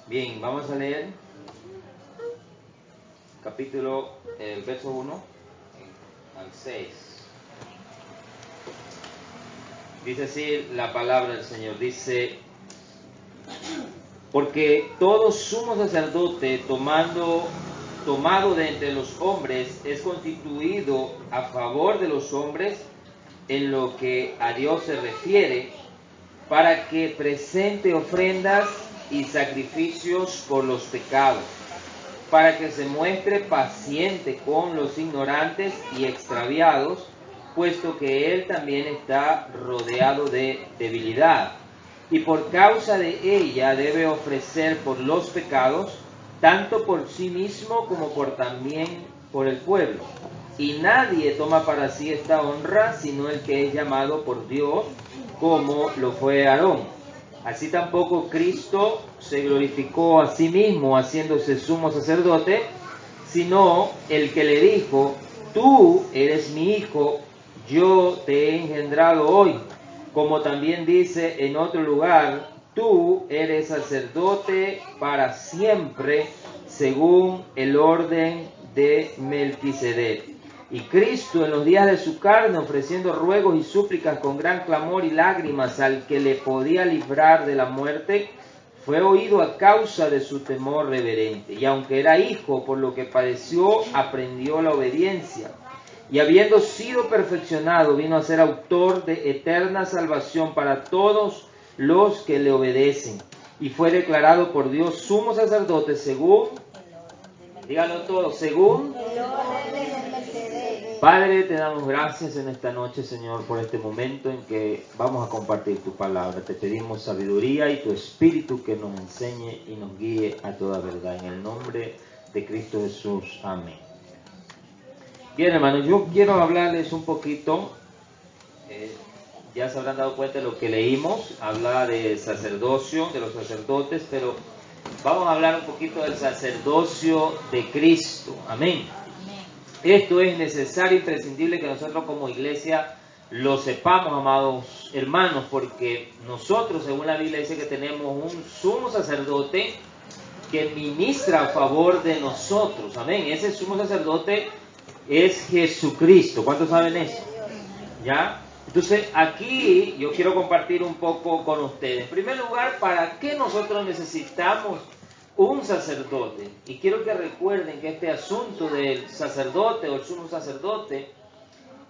Bien, vamos a leer capítulo, el verso 1 al 6. Dice así la palabra del Señor, dice: porque todo sumo sacerdote tomado de entre los hombres es constituido a favor de los hombres en lo que a Dios se refiere, para que presente ofrendas y sacrificios por los pecados, para que se muestre paciente con los ignorantes y extraviados, puesto que él también está rodeado de debilidad, y por causa de ella debe ofrecer por los pecados, tanto por sí mismo como también por el pueblo. Y nadie toma para sí esta honra, sino el que es llamado por Dios, como lo fue Aarón. Así tampoco Cristo se glorificó a sí mismo haciéndose sumo sacerdote, sino el que le dijo: tú eres mi hijo, yo te he engendrado hoy. Como también dice en otro lugar: tú eres sacerdote para siempre, según el orden de Melquisedec. Y Cristo, en los días de su carne, ofreciendo ruegos y súplicas con gran clamor y lágrimas al que le podía librar de la muerte, fue oído a causa de su temor reverente. Y aunque era hijo, por lo que padeció, aprendió la obediencia. Y habiendo sido perfeccionado, vino a ser autor de eterna salvación para todos los que le obedecen. Y fue declarado por Dios sumo sacerdote según, díganlo todos, según. Padre, te damos gracias en esta noche, Señor, por este momento en que vamos a compartir tu palabra. Te pedimos sabiduría y tu Espíritu que nos enseñe y nos guíe a toda verdad. En el nombre de Cristo Jesús. Amén. Bien, hermanos, yo quiero hablarles un poquito, ya se habrán dado cuenta de lo que leímos, habla de sacerdocio, de los sacerdotes, pero vamos a hablar un poquito del sacerdocio de Cristo. Amén. Esto es necesario, imprescindible que nosotros como iglesia lo sepamos, amados hermanos, porque nosotros, según la Biblia, dice que tenemos un sumo sacerdote que ministra a favor de nosotros. Amén. Ese sumo sacerdote es Jesucristo. ¿Cuántos saben eso? ¿Ya? Entonces, aquí yo quiero compartir un poco con ustedes. En primer lugar, ¿para qué nosotros necesitamos un sacerdote? Y quiero que recuerden que este asunto del sacerdote o el sumo sacerdote,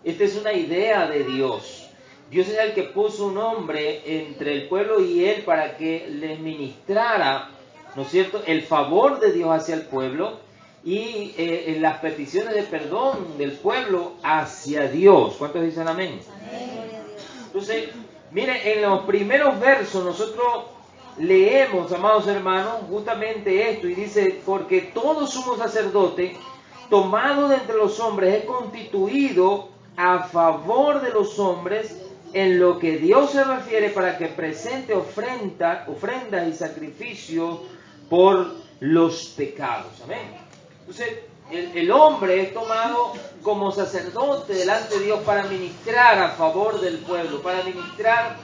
esta es una idea de Dios. Dios es el que puso un hombre entre el pueblo y él para que les ministrara, ¿no es cierto?, el favor de Dios hacia el pueblo y en las peticiones de perdón del pueblo hacia Dios. ¿Cuántos dicen amén? Amén. Entonces, miren, en los primeros versos nosotros leemos, amados hermanos, justamente esto, y dice: porque todo sumo sacerdote tomado de entre los hombres es constituido a favor de los hombres en lo que Dios se refiere, para que presente ofrendas y sacrificios por los pecados. Amén. Entonces, el hombre es tomado como sacerdote delante de Dios para ministrar a favor del pueblo, para ministrar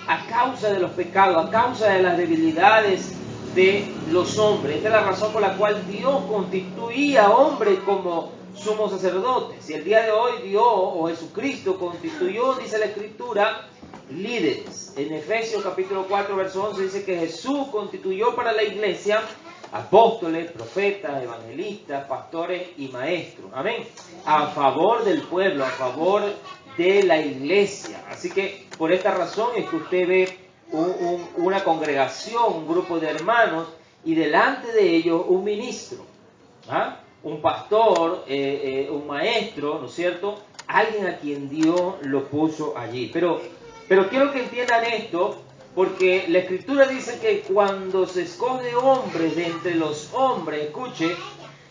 a causa de los pecados, a causa de las debilidades de los hombres. Esta es la razón por la cual Dios constituía a hombres como sumo sacerdotes. Si el día de hoy Dios o Jesucristo constituyó, dice la Escritura, líderes. En Efesios capítulo 4, verso 11 dice que Jesús constituyó para la iglesia apóstoles, profetas, evangelistas, pastores y maestros. Amén. A favor del pueblo, a favor de la iglesia. Así que por esta razón es que usted ve una congregación, un grupo de hermanos, y delante de ellos un ministro, un pastor, un maestro, ¿no es cierto? Alguien a quien Dios lo puso allí. Pero quiero que entiendan esto, porque la Escritura dice que cuando se escoge hombres de entre los hombres, escuche,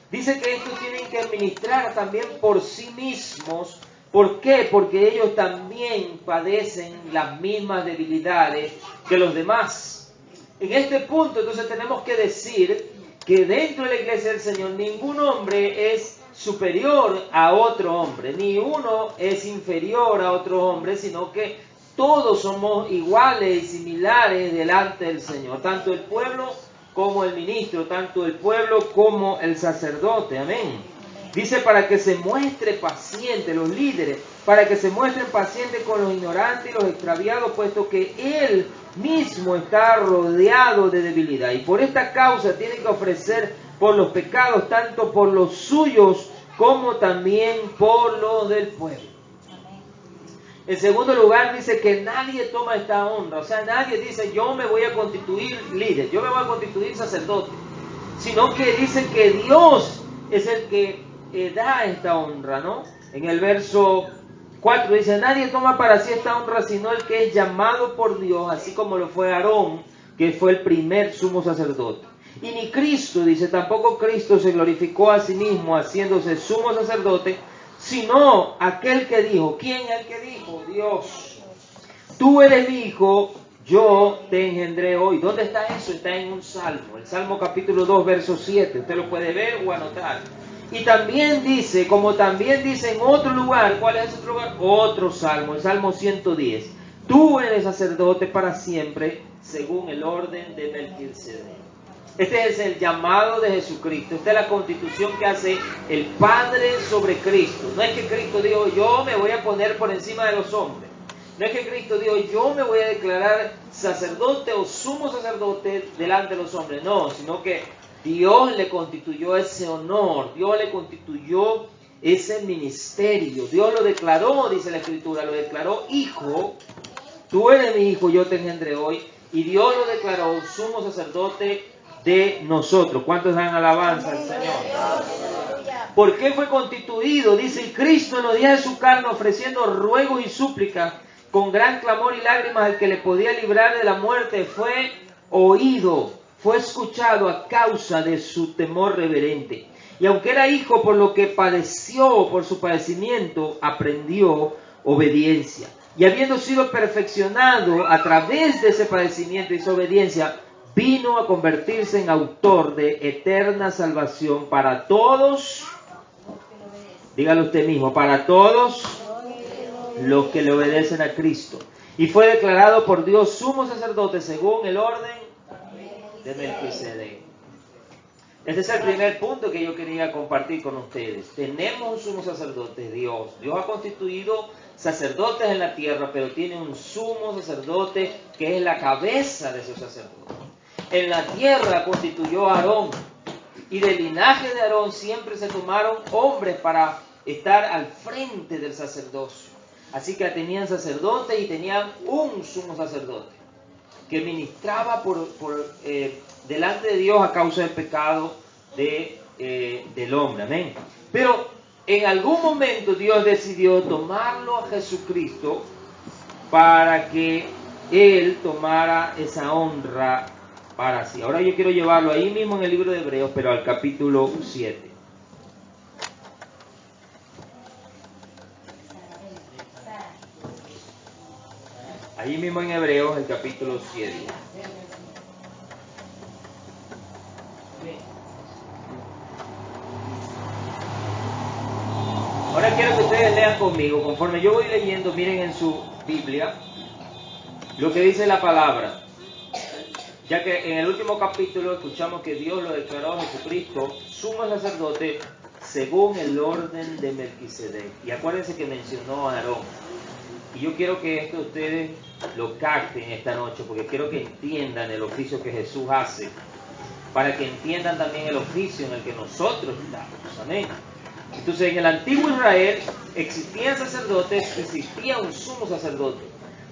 dice que estos tienen que administrar también por sí mismos. ¿Por qué? Porque ellos también padecen las mismas debilidades que los demás. En este punto, entonces, tenemos que decir que dentro de la iglesia del Señor ningún hombre es superior a otro hombre, ni uno es inferior a otro hombre, sino que todos somos iguales y similares delante del Señor, tanto el pueblo como el ministro, tanto el pueblo como el sacerdote. Amén. Dice para que se muestre paciente, los líderes, para que se muestren pacientes con los ignorantes y los extraviados, puesto que él mismo está rodeado de debilidad. Y por esta causa tiene que ofrecer por los pecados, tanto por los suyos como también por los del pueblo. En segundo lugar, dice que nadie toma esta honra. O sea, nadie dice, yo me voy a constituir líder, yo me voy a constituir sacerdote. Sino que dice que Dios es el que da esta honra, ¿no? En el verso 4 dice, nadie toma para sí esta honra, sino el que es llamado por Dios, así como lo fue Aarón, que fue el primer sumo sacerdote. Y ni Cristo, dice, tampoco Cristo se glorificó a sí mismo haciéndose sumo sacerdote, sino aquel que dijo. ¿Quién es el que dijo? Dios. Tú eres mi hijo, yo te engendré hoy. ¿Dónde está eso? Está en un salmo. El Salmo capítulo 2, verso 7. Usted lo puede ver o anotar. Y también dice, como también dice en otro lugar, ¿cuál es ese otro lugar? Otro salmo, el Salmo 110. Tú eres sacerdote para siempre, según el orden de Melquisedec. Este es el llamado de Jesucristo. Esta es la constitución que hace el Padre sobre Cristo. No es que Cristo dijo, yo me voy a poner por encima de los hombres. No es que Cristo dijo, yo me voy a declarar sacerdote o sumo sacerdote delante de los hombres. No, sino que Dios le constituyó ese honor. Dios le constituyó ese ministerio. Dios lo declaró, dice la Escritura, lo declaró hijo. Tú eres mi hijo, yo te engendré hoy. Y Dios lo declaró sumo sacerdote de nosotros. ¿Cuántos dan alabanza al Señor? ¿Por qué fue constituido? Dice, Cristo en los días de su carne, ofreciendo ruegos y súplicas con gran clamor y lágrimas al que le podía librar de la muerte, fue oído, fue escuchado a causa de su temor reverente. Y aunque era hijo, por lo que padeció, por su padecimiento, aprendió obediencia. Y habiendo sido perfeccionado a través de ese padecimiento y su obediencia, vino a convertirse en autor de eterna salvación para todos. Dígalo usted mismo, para todos los que le obedecen a Cristo. Y fue declarado por Dios sumo sacerdote según el orden de Melquisedec. Este es el primer punto que yo quería compartir con ustedes. Tenemos un sumo sacerdote, Dios. Dios ha constituido sacerdotes en la tierra, pero tiene un sumo sacerdote que es la cabeza de esos sacerdotes. En la tierra constituyó a Aarón, y del linaje de Aarón siempre se tomaron hombres para estar al frente del sacerdocio. Así que tenían sacerdotes y tenían un sumo sacerdote que ministraba delante de Dios a causa del pecado del hombre. Amén. Pero en algún momento Dios decidió tomarlo a Jesucristo para que Él tomara esa honra para sí. Ahora yo quiero llevarlo ahí mismo en el libro de Hebreos, pero al capítulo 7. Ahí mismo en Hebreos, el capítulo 7. Ahora quiero que ustedes lean conmigo, conforme yo voy leyendo, miren en su Biblia lo que dice la palabra. Ya que en el último capítulo escuchamos que Dios lo declaró a Jesucristo sumo sacerdote según el orden de Melquisedec. Y acuérdense que mencionó a Aarón. Y yo quiero que esto ustedes lo capten esta noche, porque quiero que entiendan el oficio que Jesús hace, para que entiendan también el oficio en el que nosotros estamos. Amén. Entonces, en el antiguo Israel existían sacerdotes, existía un sumo sacerdote,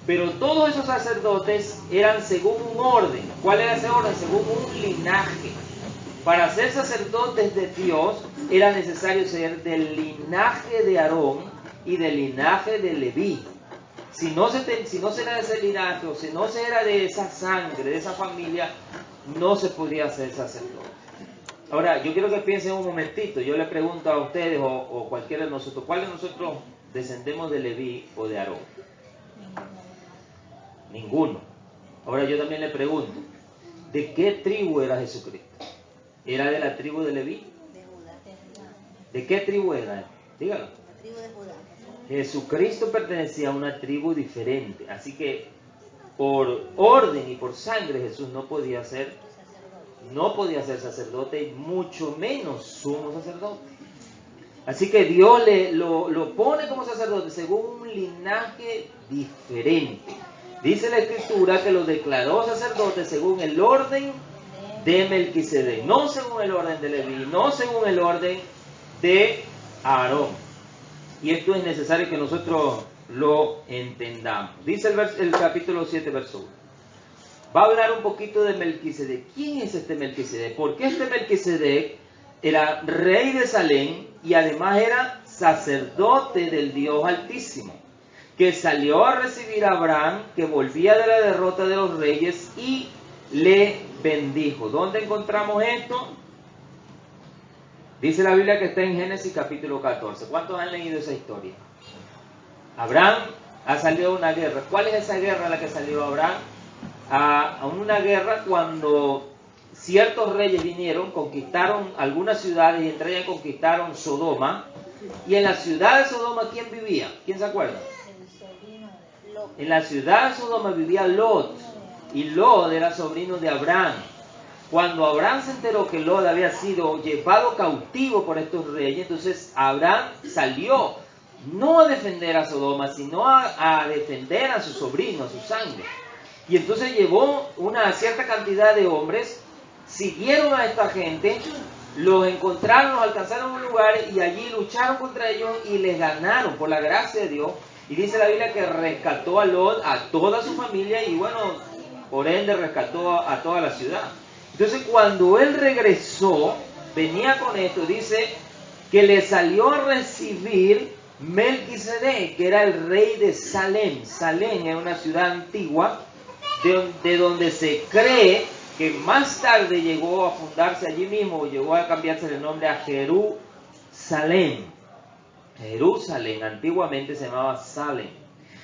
pero todos esos sacerdotes eran según un orden. ¿Cuál era ese orden? Según un linaje. Para ser sacerdotes de Dios era necesario ser del linaje de Aarón y del linaje de Leví. Si no se era de ese linaje, o si no se era de esa sangre, de esa familia, no se podía ser sacerdote. Ahora, yo quiero que piensen un momentito. Yo le pregunto a ustedes o cualquiera de nosotros, ¿cuál de nosotros descendemos de Leví o de Aarón? Ninguno. Ahora yo también le pregunto, ¿de qué tribu era Jesucristo? ¿Era de la tribu de Leví? De Judá. ¿De qué tribu era? Dígalo. La tribu de Judá. Jesucristo pertenecía a una tribu diferente, así que por orden y por sangre Jesús no podía ser no podía ser sacerdote y mucho menos sumo sacerdote. Así que Dios lo pone como sacerdote según un linaje diferente. Dice la Escritura que lo declaró sacerdote según el orden de Melquisedec, no según el orden de Leví, no según el orden de Aarón. Y esto es necesario que nosotros lo entendamos. Dice el capítulo 7, verso 1. Va a hablar un poquito de Melquisedec. ¿Quién es este Melquisedec? Porque este Melquisedec era rey de Salem y además era sacerdote del Dios Altísimo, que salió a recibir a Abraham, que volvía de la derrota de los reyes, y le bendijo. ¿Dónde encontramos esto? Dice la Biblia que está en Génesis capítulo 14. ¿Cuántos han leído esa historia? Abraham ha salido a una guerra. ¿Cuál es esa guerra a la que salió Abraham? A una guerra cuando ciertos reyes vinieron, conquistaron algunas ciudades y entre ellas conquistaron Sodoma. Y en la ciudad de Sodoma, ¿quién vivía? ¿Quién se acuerda? En la ciudad de Sodoma vivía Lot. Y Lot era sobrino de Abraham. Cuando Abraham se enteró que Lot había sido llevado cautivo por estos reyes, entonces Abraham salió no a defender a Sodoma, sino a defender a su sobrino, a su sangre. Y entonces llevó una cierta cantidad de hombres, siguieron a esta gente, los encontraron, los alcanzaron en un lugar y allí lucharon contra ellos y les ganaron por la gracia de Dios. Y dice la Biblia que rescató a Lot, a toda su familia y bueno, por ende rescató a toda la ciudad. Entonces cuando él regresó, venía con esto, dice que le salió a recibir Melquisedec, que era el rey de Salem. Salem es una ciudad antigua de donde se cree que más tarde llegó a fundarse allí mismo, llegó a cambiarse el nombre a Jerusalén. Jerusalén, antiguamente se llamaba Salem.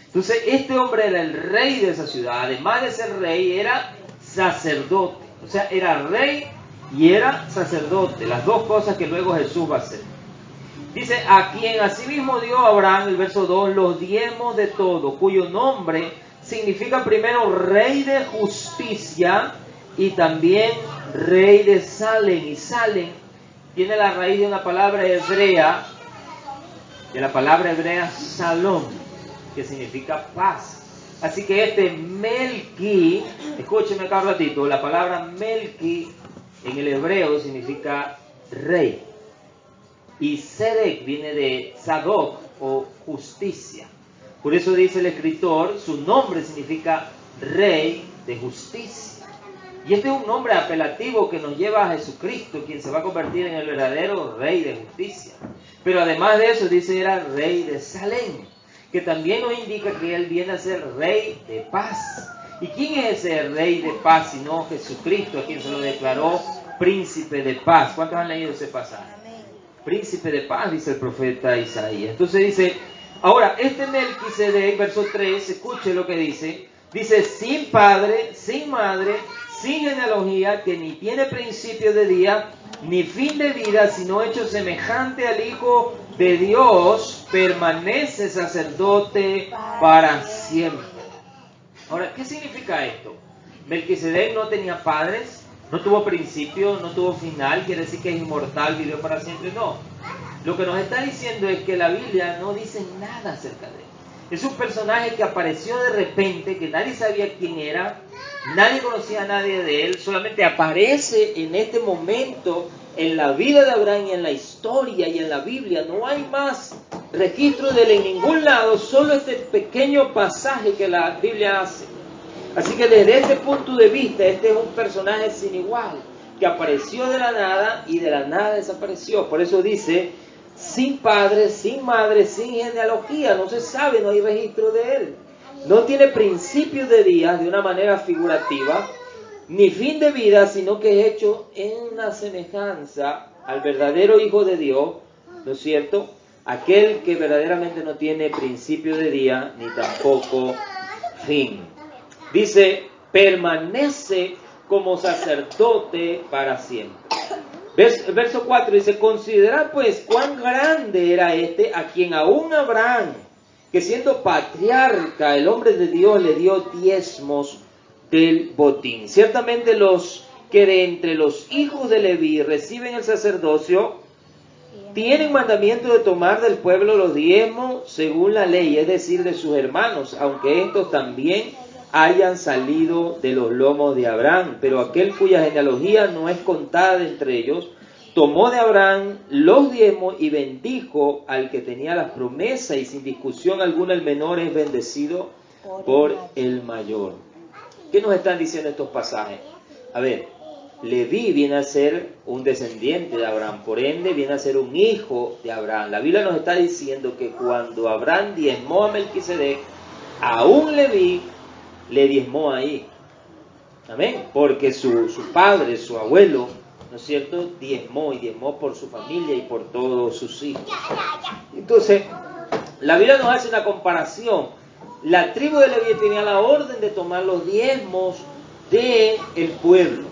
Entonces este hombre era el rey de esa ciudad, además de ser rey era sacerdote. O sea, era rey y era sacerdote, las dos cosas que luego Jesús va a hacer. Dice, a quien asimismo dio Abraham, el verso 2, los diezmos de todo, cuyo nombre significa primero rey de justicia y también rey de Salem. Y Salem tiene la raíz de una palabra hebrea, de la palabra hebrea Salom, que significa paz. Así que este Melqui, escúcheme acá un ratito, la palabra Melqui en el hebreo significa rey. Y Sedec viene de Sadoc o justicia. Por eso dice el escritor, su nombre significa rey de justicia. Y este es un nombre apelativo que nos lleva a Jesucristo, quien se va a convertir en el verdadero rey de justicia. Pero además de eso dice era rey de Salem, que también nos indica que él viene a ser rey de paz. ¿Y quién es ese rey de paz sino Jesucristo, a quien se lo declaró príncipe de paz? ¿Cuántos han leído ese pasaje? Príncipe de paz, dice el profeta Isaías. Entonces dice, ahora este Melquisedec, verso 3, escuche lo que dice. Dice, sin padre, sin madre, sin genealogía, que ni tiene principio de día, ni fin de vida, sino hecho semejante al Hijo de Dios, permanece sacerdote para siempre. Ahora, ¿qué significa esto? Melquisedec no tenía padres, no tuvo principio, no tuvo final, quiere decir que es inmortal, vivió para siempre. No. Lo que nos está diciendo es que la Biblia no dice nada acerca de él. Es un personaje que apareció de repente, que nadie sabía quién era, nadie conocía a nadie de él, solamente aparece en este momento en la vida de Abraham y en la historia y en la Biblia. No hay más registro de él en ningún lado, solo este pequeño pasaje que la Biblia hace. Así que desde este punto de vista, este es un personaje sin igual, que apareció de la nada y de la nada desapareció. Por eso dice, sin padre, sin madre, sin genealogía, no se sabe, no hay registro de él. No tiene principio de días de una manera figurativa, ni fin de vida, sino que es hecho en una semejanza al verdadero Hijo de Dios, ¿no es cierto? Aquel que verdaderamente no tiene principio de día, ni tampoco fin. Dice, permanece como sacerdote para siempre. Verso 4 dice, considerad pues cuán grande era este, a quien aún Abraham, que siendo patriarca, el hombre de Dios, le dio diezmos del botín. Ciertamente los que de entre los hijos de Leví reciben el sacerdocio, tienen mandamiento de tomar del pueblo los diezmos según la ley, es decir, de sus hermanos, aunque estos también hayan salido de los lomos de Abraham. Pero aquel cuya genealogía no es contada de entre ellos, tomó de Abraham los diezmos y bendijo al que tenía la promesa, y sin discusión alguna el menor es bendecido por el mayor. ¿Qué nos están diciendo estos pasajes? A ver, Leví viene a ser un descendiente de Abraham, por ende viene a ser un hijo de Abraham. La Biblia nos está diciendo que cuando Abraham diezmó a Melquisedec, aún Leví le diezmó ahí. Amén. Porque su padre, su abuelo, ¿no es cierto?, diezmó, y diezmó por su familia y por todos sus hijos. Entonces, la Biblia nos hace una comparación. La tribu de Leví tenía la orden de tomar los diezmos del pueblo,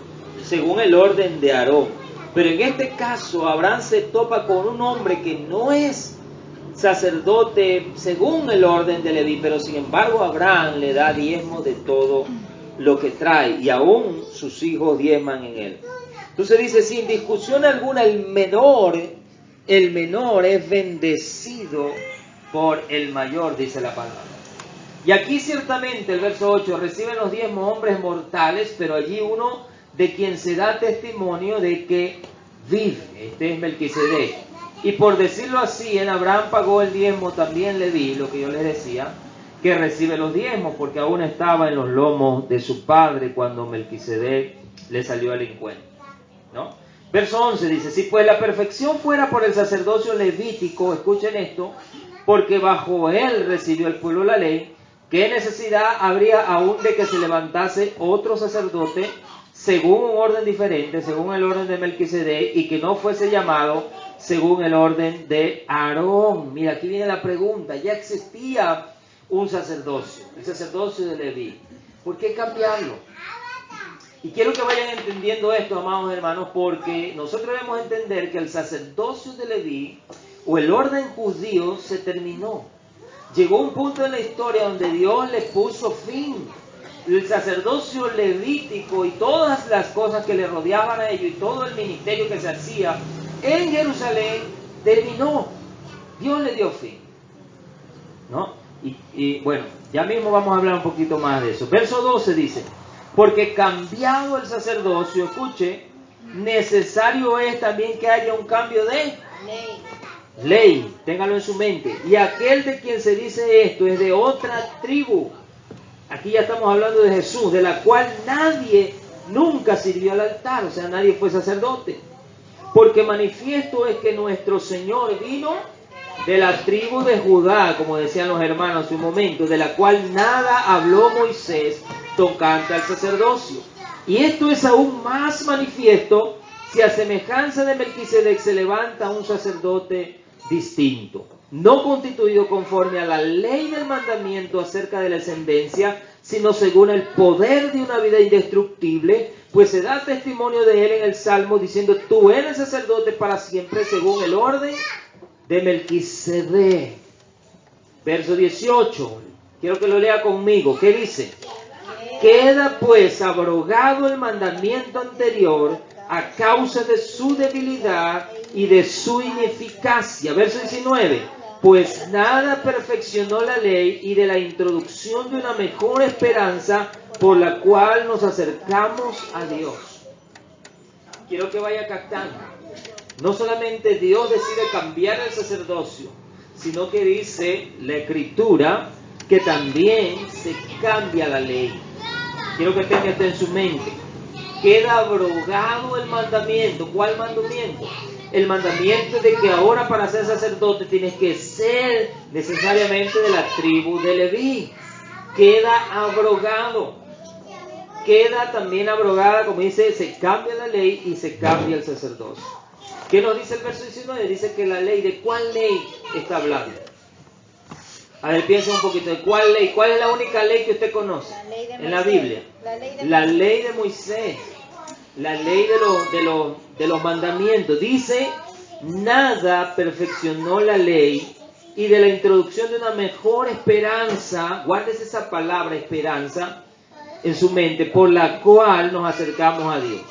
según el orden de Aarón. Pero en este caso, Abraham se topa con un hombre que no es sacerdote según el orden de Leví, pero sin embargo Abraham le da diezmo de todo lo que trae, y aún sus hijos diezman en él. Entonces dice, sin discusión alguna, el menor es bendecido por el mayor, dice la palabra. Y aquí ciertamente el verso 8, reciben los diezmos hombres mortales, pero allí uno de quien se da testimonio de que vive. Este es Melquisedec. Y por decirlo así, en Abraham pagó el diezmo también Leví, lo que yo les decía, que recibe los diezmos, porque aún estaba en los lomos de su padre cuando Melquisedec le salió al encuentro, ¿no? Verso 11 dice, si pues la perfección fuera por el sacerdocio levítico, escuchen esto, porque bajo él recibió el pueblo la ley, ¿qué necesidad habría aún de que se levantase otro sacerdote según un orden diferente, según el orden de Melquisedec, y que no fuese llamado según el orden de Aarón? Mira, aquí viene la pregunta. Ya existía un sacerdocio, el sacerdocio de Leví. ¿Por qué cambiarlo? Y quiero que vayan entendiendo esto, amados hermanos, porque nosotros debemos entender que el sacerdocio de Leví, o el orden judío, se terminó. Llegó un punto en la historia donde Dios le puso fin. El sacerdocio levítico y todas las cosas que le rodeaban a ellos y todo el ministerio que se hacía en Jerusalén terminó. Dios le dio fin, ¿no? Y bueno, ya mismo vamos a hablar un poquito más de eso. Verso 12 dice, porque cambiado el sacerdocio, escuche, necesario es también que haya un cambio de ley, téngalo en su mente. Y aquel de quien se dice esto es de otra tribu. Aquí ya estamos hablando de Jesús, de la cual nadie nunca sirvió al altar, o sea, nadie fue sacerdote. Porque manifiesto es que nuestro Señor vino de la tribu de Judá, como decían los hermanos hace un momento, de la cual nada habló Moisés tocante al sacerdocio. Y esto es aún más manifiesto si a semejanza de Melquisedec se levanta un sacerdote distinto, no constituido conforme a la ley del mandamiento acerca de la ascendencia, sino según el poder de una vida indestructible, pues se da testimonio de él en el Salmo diciendo, tú eres sacerdote para siempre según el orden de Melquisedec. Verso 18, quiero que lo lea conmigo. ¿Qué dice? Queda pues abrogado el mandamiento anterior a causa de su debilidad y de su ineficacia. Verso 19, pues nada perfeccionó la ley y de la introducción de una mejor esperanza por la cual nos acercamos a Dios. Quiero que vaya captando. No solamente Dios decide cambiar el sacerdocio, sino que dice la Escritura que también se cambia la ley. Quiero que tenga esto en su mente. Queda abrogado el mandamiento. ¿Cuál mandamiento? El mandamiento de que ahora para ser sacerdote tienes que ser necesariamente de la tribu de Leví. Queda abrogado. Queda también abrogada, como dice, se cambia la ley y se cambia el sacerdocio. ¿Qué nos dice el verso 19? Dice que la ley, ¿de cuál ley está hablando? A ver, piensa un poquito, ¿de cuál ley? ¿Cuál es la única ley que usted conoce en la Biblia? La ley de Moisés, la ley de los mandamientos. Dice, nada perfeccionó la ley y de la introducción de una mejor esperanza, guárdese esa palabra esperanza en su mente, por la cual nos acercamos a Dios.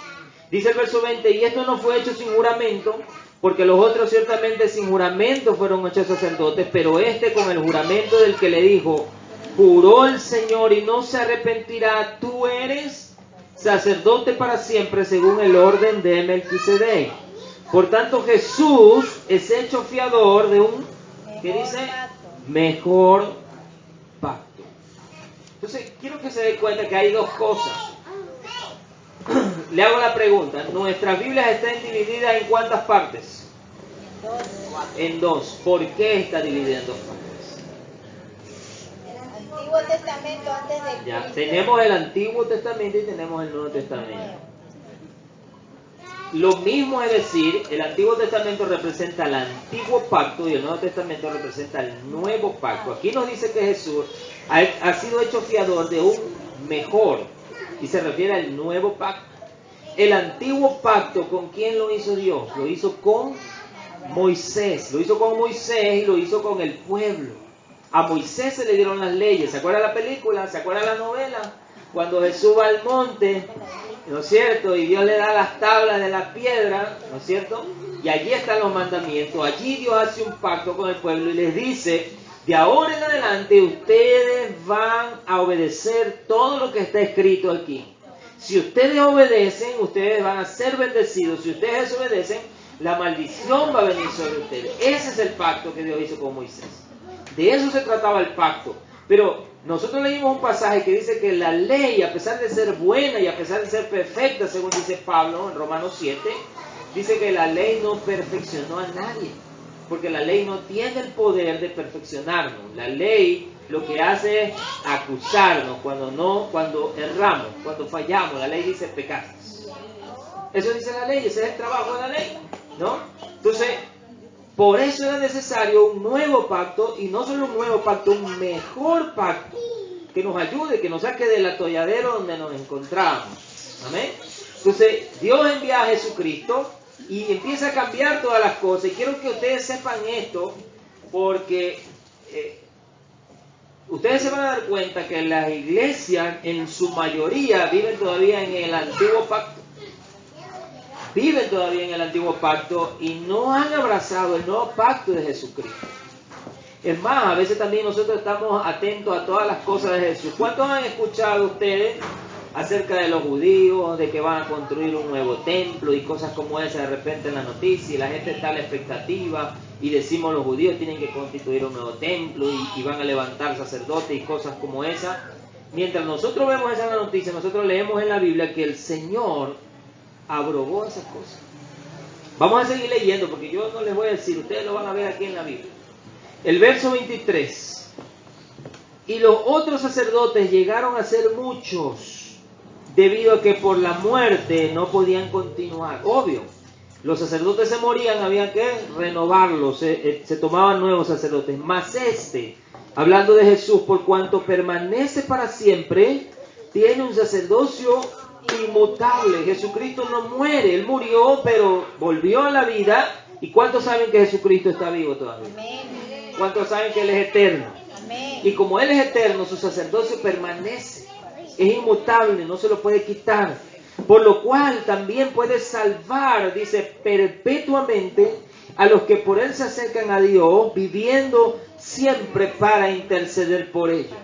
Dice el verso 20, y esto no fue hecho sin juramento, porque los otros ciertamente sin juramento fueron hechos sacerdotes, pero este con el juramento del que le dijo, juró el Señor y no se arrepentirá, tú eres sacerdote para siempre según el orden de Melquisedec. Por tanto, Jesús es hecho fiador de un, ¿qué dice? Mejor pacto. Entonces, quiero que se dé cuenta que hay dos cosas. Le hago la pregunta, ¿nuestras Biblias están divididas en cuántas partes? En dos. ¿Por qué está dividida en dos partes? El Antiguo Testamento antes de Cristo. Ya, tenemos el Antiguo Testamento y tenemos el Nuevo Testamento. Lo mismo es decir, el Antiguo Testamento representa el Antiguo Pacto y el Nuevo Testamento representa el Nuevo Pacto. Aquí nos dice que Jesús ha sido hecho fiador de un mejor, y se refiere al Nuevo Pacto. El Antiguo Pacto, ¿con quién lo hizo Dios? Lo hizo con Moisés. Lo hizo con Moisés y lo hizo con el pueblo. A Moisés se le dieron las leyes. ¿Se acuerda la película? ¿Se acuerda la novela? Cuando Jesús va al monte, ¿no es cierto? Y Dios le da las tablas de la piedra, ¿no es cierto? Y allí están los mandamientos. Allí Dios hace un pacto con el pueblo y les dice, de ahora en adelante ustedes van a obedecer todo lo que está escrito aquí. Si ustedes obedecen, ustedes van a ser bendecidos. Si ustedes desobedecen, la maldición va a venir sobre ustedes. Ese es el pacto que Dios hizo con Moisés. De eso se trataba el pacto. Pero nosotros leímos un pasaje que dice que la ley, a pesar de ser buena y a pesar de ser perfecta, según dice Pablo en Romanos 7, dice que la ley no perfeccionó a nadie. Porque la ley no tiene el poder de perfeccionarnos. La ley lo que hace es acusarnos cuando erramos, cuando fallamos. La ley dice pecaste. Eso dice la ley, ese es el trabajo de la ley, ¿no? Entonces, por eso era necesario un nuevo pacto, y no solo un nuevo pacto, un mejor pacto, que nos ayude, que nos saque del atolladero donde nos encontramos. Amén. Entonces, Dios envía a Jesucristo y empieza a cambiar todas las cosas. Y quiero que ustedes sepan esto, porque ustedes se van a dar cuenta que las iglesias en su mayoría viven todavía en el antiguo pacto. Viven todavía en el antiguo pacto y no han abrazado el nuevo pacto de Jesucristo. Es más, a veces también nosotros estamos atentos a todas las cosas de Jesús. ¿Cuántos han escuchado ustedes acerca de los judíos, de que van a construir un nuevo templo y cosas como esa de repente en la noticia, y la gente está a la expectativa y decimos los judíos tienen que constituir un nuevo templo y van a levantar sacerdotes y cosas como esa? Mientras nosotros vemos esa noticia, nosotros leemos en la Biblia que el Señor abrogó esas cosas. Vamos a seguir leyendo porque yo no les voy a decir, ustedes lo van a ver aquí en la Biblia. El verso 23. Y los otros sacerdotes llegaron a ser muchos, debido a que por la muerte no podían continuar. Obvio, los sacerdotes se morían, había que renovarlos, se tomaban nuevos sacerdotes. Mas hablando de Jesús, por cuanto permanece para siempre, tiene un sacerdocio inmutable. Jesucristo no muere, Él murió, pero volvió a la vida. ¿Y cuántos saben que Jesucristo está vivo todavía? Amén. ¿Cuántos saben que Él es eterno? Amén. Y como Él es eterno, su sacerdocio permanece, es inmutable, no se lo puede quitar. Por lo cual también puede salvar, dice, perpetuamente a los que por Él se acercan a Dios, viviendo siempre para interceder por ellos.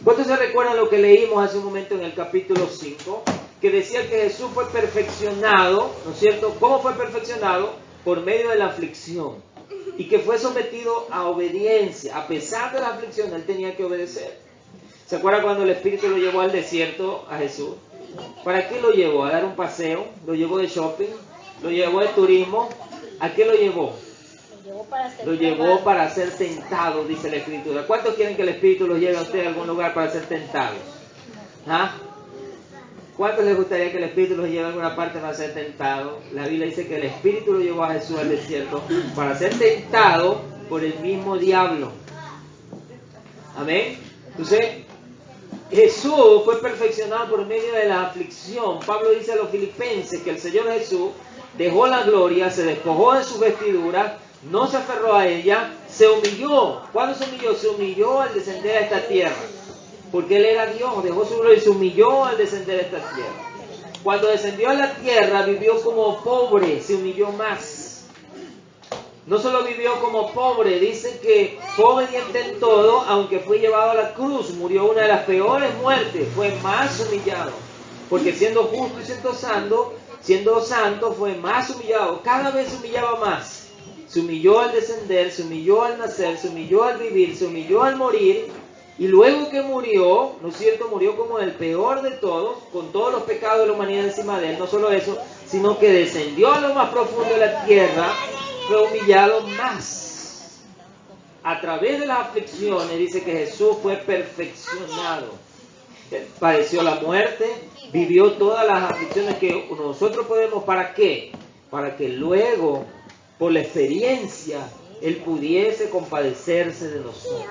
¿Cuántos se recuerdan lo que leímos hace un momento en el capítulo 5? Que decía que Jesús fue perfeccionado, ¿no es cierto? ¿Cómo fue perfeccionado? Por medio de la aflicción. Y que fue sometido a obediencia. A pesar de la aflicción, Él tenía que obedecer. ¿Se acuerdan cuando el Espíritu lo llevó al desierto a Jesús? ¿Para qué lo llevó? ¿A dar un paseo? ¿Lo llevó de shopping? ¿Lo llevó de turismo? ¿A qué lo llevó? Lo llevó para ser tentado, dice la Escritura. ¿Cuántos quieren que el Espíritu los lleve a ustedes a algún lugar para ser tentados? ¿Ah? ¿Cuántos les gustaría que el Espíritu los lleve a alguna parte para ser tentados? La Biblia dice que el Espíritu lo llevó a Jesús al desierto para ser tentado por el mismo diablo. Amén. Entonces, Jesús fue perfeccionado por medio de la aflicción. Pablo dice a los filipenses que el Señor Jesús dejó la gloria, se despojó de sus vestiduras, no se aferró a ella, se humilló. ¿Cuándo se humilló? Se humilló al descender a esta tierra. Porque Él era Dios, dejó su gloria y se humilló al descender a esta tierra. Cuando descendió a la tierra, vivió como pobre, se humilló más. No solo vivió como pobre, dice que fue obediente en todo, aunque fue llevado a la cruz, murió una de las peores muertes, fue más humillado. Porque siendo justo y siendo santo, fue más humillado, cada vez se humillaba más. Se humilló al descender, se humilló al nacer, se humilló al vivir, se humilló al morir. Y luego que murió, ¿no es cierto? Murió como el peor de todos, con todos los pecados de la humanidad encima de él. No solo eso, sino que descendió a lo más profundo de la tierra, fue humillado más. A través de las aflicciones dice que Jesús fue perfeccionado. Padeció la muerte, vivió todas las aflicciones que nosotros podemos. ¿Para qué? Para que luego, por la experiencia, Él pudiese compadecerse de nosotros.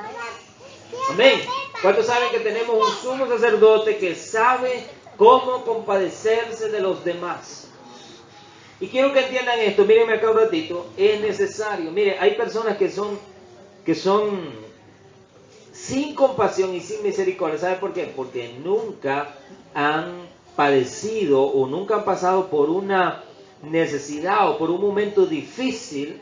Amén. ¿Cuántos saben que tenemos un sumo sacerdote que sabe cómo compadecerse de los demás? Y quiero que entiendan esto, mírenme acá un ratito, es necesario. Mire, hay personas que son sin compasión y sin misericordia. ¿Sabe por qué? Porque nunca han padecido o nunca han pasado por una necesidad o por un momento difícil.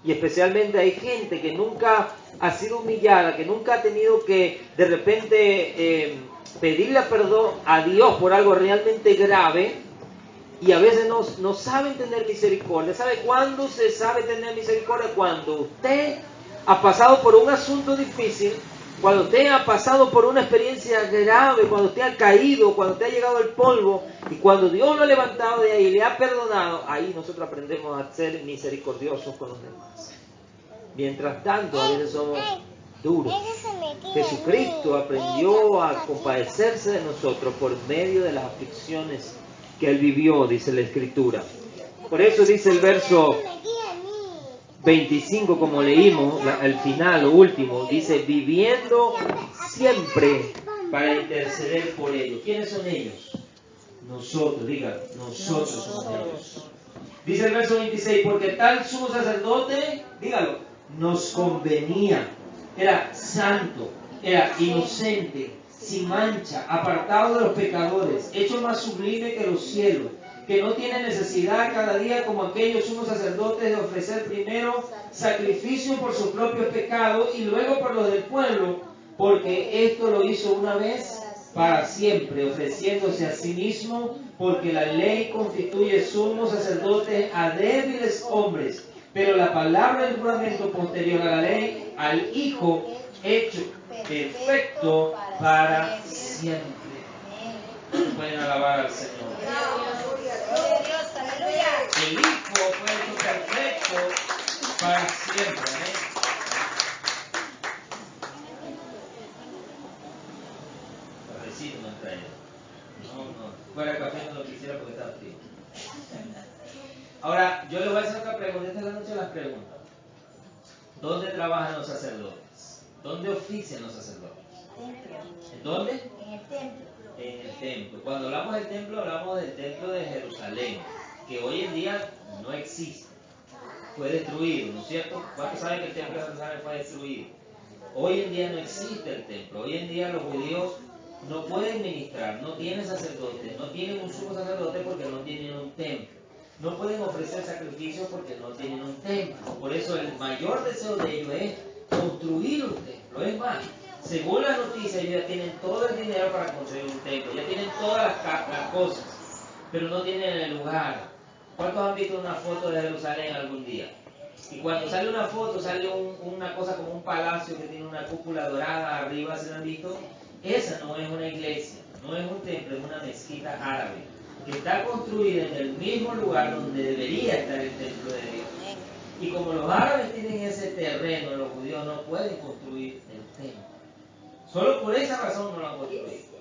Y especialmente hay gente que nunca ha sido humillada, que nunca ha tenido que de repente pedirle perdón a Dios por algo realmente grave. Y a veces no saben tener misericordia. ¿Sabe cuándo se sabe tener misericordia? Cuando usted ha pasado por un asunto difícil, cuando usted ha pasado por una experiencia grave, cuando usted ha caído, cuando usted ha llegado al polvo, y cuando Dios lo ha levantado de ahí y le ha perdonado, ahí nosotros aprendemos a ser misericordiosos con los demás. Mientras tanto, a veces somos duros. Jesucristo aprendió a compadecerse de nosotros por medio de las aflicciones que Él vivió, dice la Escritura. Por eso dice el verso 25, como leímos, al final, lo último, dice, viviendo siempre para interceder por ellos. ¿Quiénes son ellos? Nosotros, digan, nosotros somos ellos. Dice el verso 26, porque tal sumo sacerdote, dígalo, nos convenía. Era santo, era inocente, sin mancha, apartado de los pecadores, hecho más sublime que los cielos, que no tiene necesidad cada día como aquellos sumos sacerdotes de ofrecer primero sacrificio por sus propios pecados y luego por los del pueblo, porque esto lo hizo una vez para siempre, ofreciéndose a sí mismo, porque la ley constituye sumos sacerdotes a débiles hombres, pero la palabra del juramento posterior a la ley, al Hijo hecho perfecto para siempre. Pueden alabar al Señor. El Hijo fue hecho perfecto para siempre. ¿Eh? Cafecito me han traído. No. Fuera café no lo quisiera porque está frío. Ahora, yo les voy a hacer otra pregunta. Esta es la noche de las preguntas. ¿Dónde trabajan los sacerdotes? ¿Dónde ofician los sacerdotes? ¿En dónde? En el templo. En el templo. Cuando hablamos del templo, hablamos del templo de Jerusalén, que hoy en día no existe. Fue destruido, ¿no es cierto? ¿Cuántos saben que el templo de Jerusalén fue destruido? Hoy en día no existe el templo. Hoy en día los judíos no pueden ministrar, no tienen sacerdotes, no tienen un sumo sacerdote porque no tienen un templo. No pueden ofrecer sacrificios porque no tienen un templo. Por eso el mayor deseo de ellos es construir un templo. Es más, según las noticias, ellos ya tienen todo el dinero para construir un templo. Ya tienen todas las cosas, pero no tienen el lugar. ¿Cuántos han visto una foto de Jerusalén algún día? Y cuando sale una foto, sale una cosa como un palacio que tiene una cúpula dorada arriba, ¿se lo han visto? Esa no es una iglesia, no es un templo, es una mezquita árabe, que está construida en el mismo lugar donde debería estar el templo de Dios. Y como los árabes tienen ese terreno, los judíos no pueden construir el templo. Solo por esa razón no lo han construido.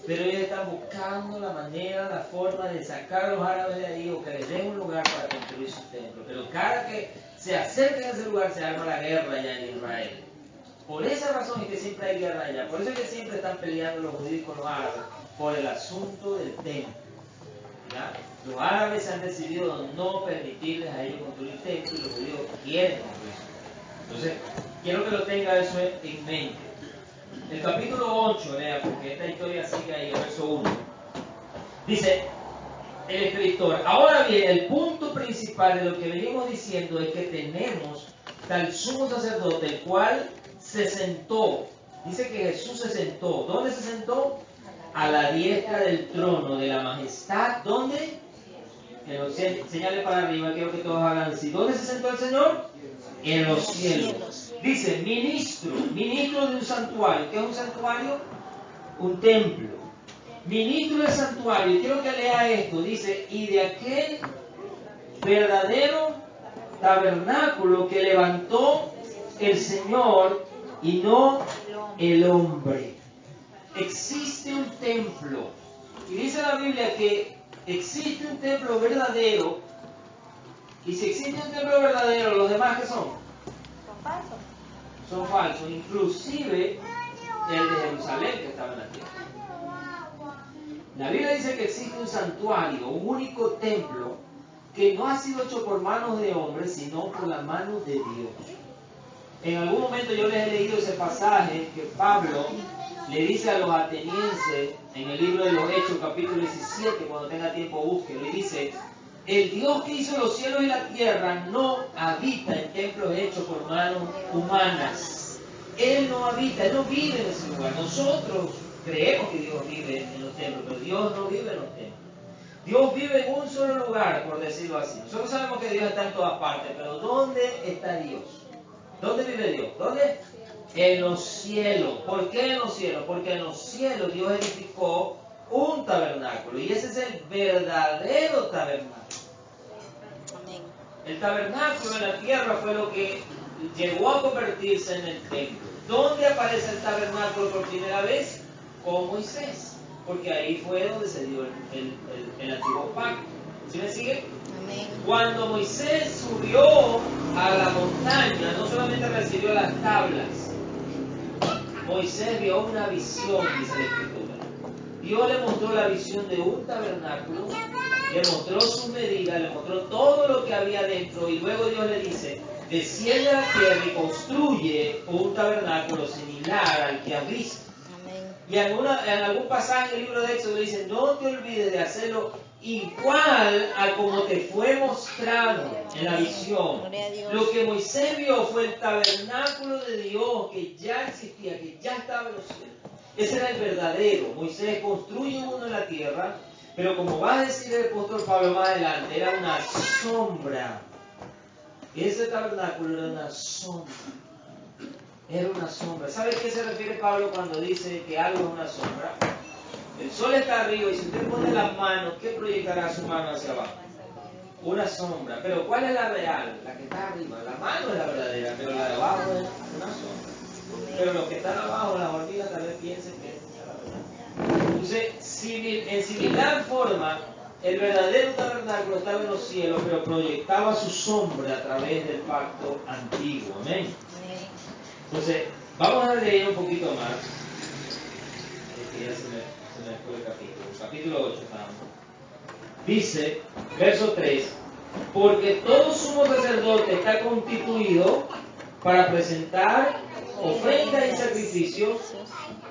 Pero ellos están buscando la manera, la forma de sacar a los árabes de ahí o que les den un lugar para construir su templo. Pero cada que se acercan a ese lugar se arma la guerra allá en Israel. Por esa razón es que siempre hay guerra allá. Por eso es que siempre están peleando los judíos con los árabes por el asunto del templo. ¿Ya? Los árabes han decidido no permitirles a ellos construir templo y los judíos quieren construir. Entonces, quiero que lo tenga eso en mente. El capítulo 8, lea, porque esta historia sigue ahí, el verso 1. Dice, el escritor. Ahora bien, el punto principal de lo que venimos diciendo es que tenemos tal sumo sacerdote, el cual se sentó. Dice que Jesús se sentó. ¿Dónde se sentó? A la diestra del trono de la majestad. ¿Dónde? Señale para arriba, quiero que todos hagan así. ¿Dónde se sentó el Señor? En los cielos. Dice, ministro de un santuario. ¿Qué es un santuario? Un templo. Ministro del santuario. Quiero que lea esto. Dice, y de aquel verdadero tabernáculo que levantó el Señor y no el hombre. Existe un templo. Y dice la Biblia que existe un templo verdadero. Y si existe un templo verdadero, ¿los demás qué son? Son falsos. Son falsos. Inclusive el de Jerusalén que estaba en la tierra. La Biblia dice que existe un santuario, un único templo, que no ha sido hecho por manos de hombres, sino por la mano de Dios. En algún momento yo les he leído ese pasaje que Pablo le dice a los atenienses en el libro de los Hechos, capítulo 17, cuando tenga tiempo búsquelo, y dice, el Dios que hizo los cielos y la tierra no habita en templos hechos por manos humanas. Él no habita, Él no vive en ese lugar. Nosotros creemos que Dios vive en los templos, pero Dios no vive en los templos. Dios vive en un solo lugar, por decirlo así. Nosotros sabemos que Dios está en todas partes, pero ¿dónde está Dios? ¿Dónde vive Dios? ¿Dónde? En los cielos. ¿Por qué en los cielos? Porque en los cielos Dios edificó un tabernáculo, y ese es el verdadero tabernáculo. El tabernáculo en la tierra fue lo que llegó a convertirse en el templo. ¿Dónde aparece el tabernáculo por primera vez? Con Moisés, porque ahí fue donde se dio el antiguo pacto. ¿Sí me sigue? Amén. Cuando Moisés subió a la montaña, no solamente recibió las tablas, Moisés vio una visión, dice la Escritura. Dios le mostró la visión de un tabernáculo, le mostró su medida, le mostró todo lo que había dentro, y luego Dios le dice, desciende a la tierra y construye un tabernáculo similar al que has visto. Y en algún pasaje del libro de Éxodo dice, no te olvides de hacerlo igual a como te fue mostrado en la visión. Lo que Moisés vio fue el tabernáculo de Dios que ya existía, que ya estaba en los cielos. Ese era el verdadero. Moisés construye uno en la tierra, pero como va a decir el apóstol Pablo más adelante, era una sombra. Ese tabernáculo era una sombra. Era una sombra. ¿Sabe a qué se refiere Pablo cuando dice que algo es una sombra? El sol está arriba y si usted pone las manos, ¿qué proyectará su mano hacia abajo? Una sombra. Pero ¿cuál es la real? La que está arriba. La mano es la verdadera, pero la de abajo es una sombra. Pero los que están abajo, las hormigas, tal vez piensen que es la verdad. Entonces, en similar forma, el verdadero tabernáculo estaba en los cielos, pero proyectaba su sombra a través del pacto antiguo. Amén. Entonces, vamos a leer un poquito más. Ya se me fue el capítulo 8 estamos. Dice, verso 3, porque todo sumo sacerdote está constituido para presentar ofrendas y sacrificios,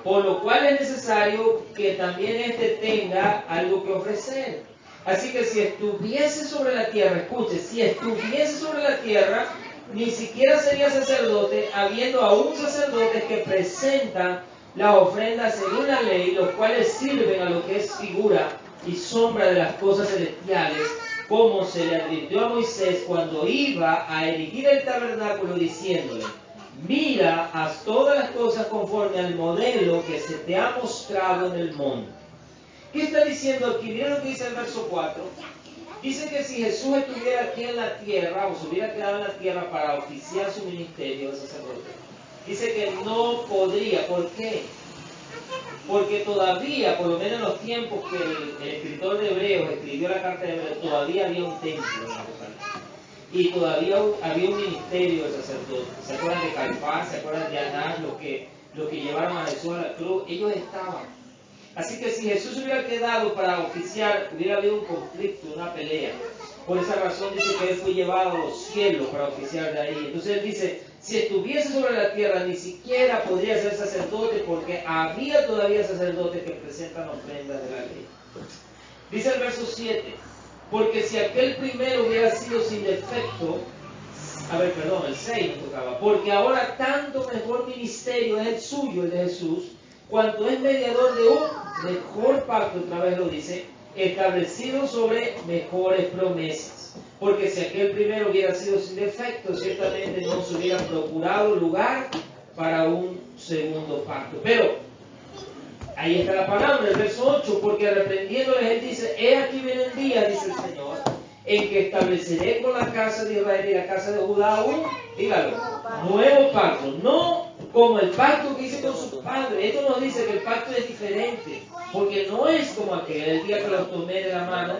por lo cual es necesario que también éste tenga algo que ofrecer. Así que si estuviese sobre la tierra, escuche, si estuviese sobre la tierra, ni siquiera sería sacerdote, habiendo aún sacerdotes que presentan las ofrendas según la ley, los cuales sirven a lo que es figura y sombra de las cosas celestiales, como se le advirtió a Moisés cuando iba a erigir el tabernáculo, diciéndole, mira, haz todas las cosas conforme al modelo que se te ha mostrado en el monte. ¿Qué está diciendo aquí? Mira lo que dice el verso 4. Dice que si Jesús estuviera aquí en la tierra, o se hubiera quedado en la tierra para oficiar su ministerio de sacerdote, dice que no podría. ¿Por qué? Porque todavía, por lo menos en los tiempos que el escritor de Hebreos escribió la carta de Hebreos, todavía había un templo en Jerusalén. Y todavía había un ministerio de sacerdotes. ¿Se acuerdan de Caifás? ¿Se acuerdan de Anás? Los que llevaron a Jesús a la cruz. Ellos estaban. Así que si Jesús hubiera quedado para oficiar, hubiera habido un conflicto, una pelea. Por esa razón dice que Él fue llevado a los cielos para oficiar de ahí. Entonces Él dice, si estuviese sobre la tierra, ni siquiera podría ser sacerdote, porque había todavía sacerdotes que presentan ofrendas de la ley. Dice el verso 7, porque si aquel primero hubiera sido sin defecto, el 6 me tocaba, porque ahora tanto mejor ministerio es el suyo, el de Jesús, cuanto es mediador de un mejor pacto, otra vez lo dice, establecido sobre mejores promesas. Porque si aquel primero hubiera sido sin defecto, ciertamente no se hubiera procurado lugar para un segundo pacto. Pero ahí está la palabra, el verso 8, porque reprendiéndoles él dice, he aquí viene el día, dice el Señor, en que estableceré con la casa de Israel y la casa de Judá un, dígalo, nuevo pacto, no como el pacto que hice con sus padres. Esto nos dice que el pacto es diferente, porque no es como aquel, el día que los tomé de la mano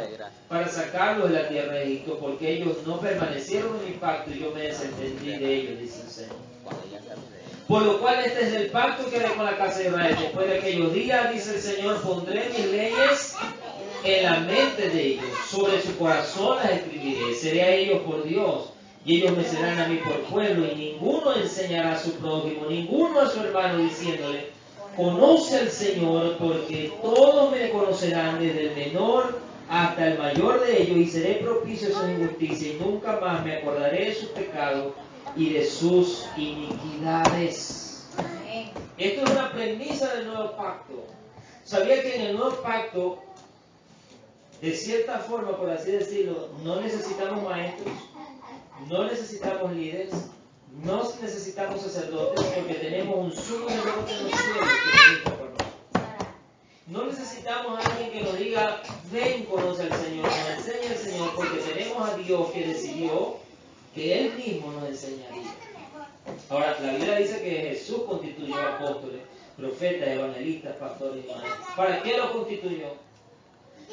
para sacarlos de la tierra de Egipto, porque ellos no permanecieron en mi pacto y yo me desentendí de ellos, dice el Señor. Por lo cual este es el pacto que haré con la casa de Israel. Después de aquellos días, dice el Señor, pondré mis leyes en la mente de ellos, sobre su corazón las escribiré, seré a ellos por Dios, y ellos me serán a mí por pueblo, y ninguno enseñará a su prójimo, ninguno a su hermano, diciéndole, conoce al Señor, porque todos me conocerán, desde el menor hasta el mayor de ellos, y seré propicio a su injusticia, y nunca más me acordaré de sus pecados y de sus iniquidades. Esto es una premisa del nuevo pacto. ¿Sabía que en el nuevo pacto, de cierta forma, por así decirlo, no necesitamos maestros, no necesitamos líderes, no necesitamos sacerdotes, porque tenemos un sumo sacerdote en los cielos que es por nosotros? No necesitamos a alguien que nos diga, ven, conoce al Señor, nos enseña al Señor, porque tenemos a Dios que decidió que Él mismo nos enseñaría. Ahora, la Biblia dice que Jesús constituyó apóstoles, profetas, evangelistas, pastores y maestros. ¿Para qué los constituyó?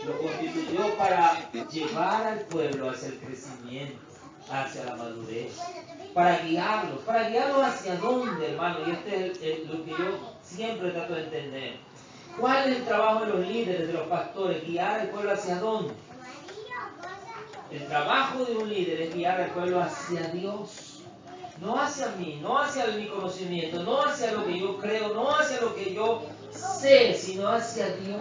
Lo constituyó para llevar al pueblo hacia el crecimiento, hacia la madurez, para guiarlos hacia dónde, hermano. Y este es lo que yo siempre trato de entender. ¿Cuál es el trabajo de los líderes, de los pastores? Guiar al pueblo hacia dónde. El trabajo de un líder es guiar al pueblo hacia Dios. No hacia mí, no hacia mi conocimiento, no hacia lo que yo creo, no hacia lo que yo sé, sino hacia Dios.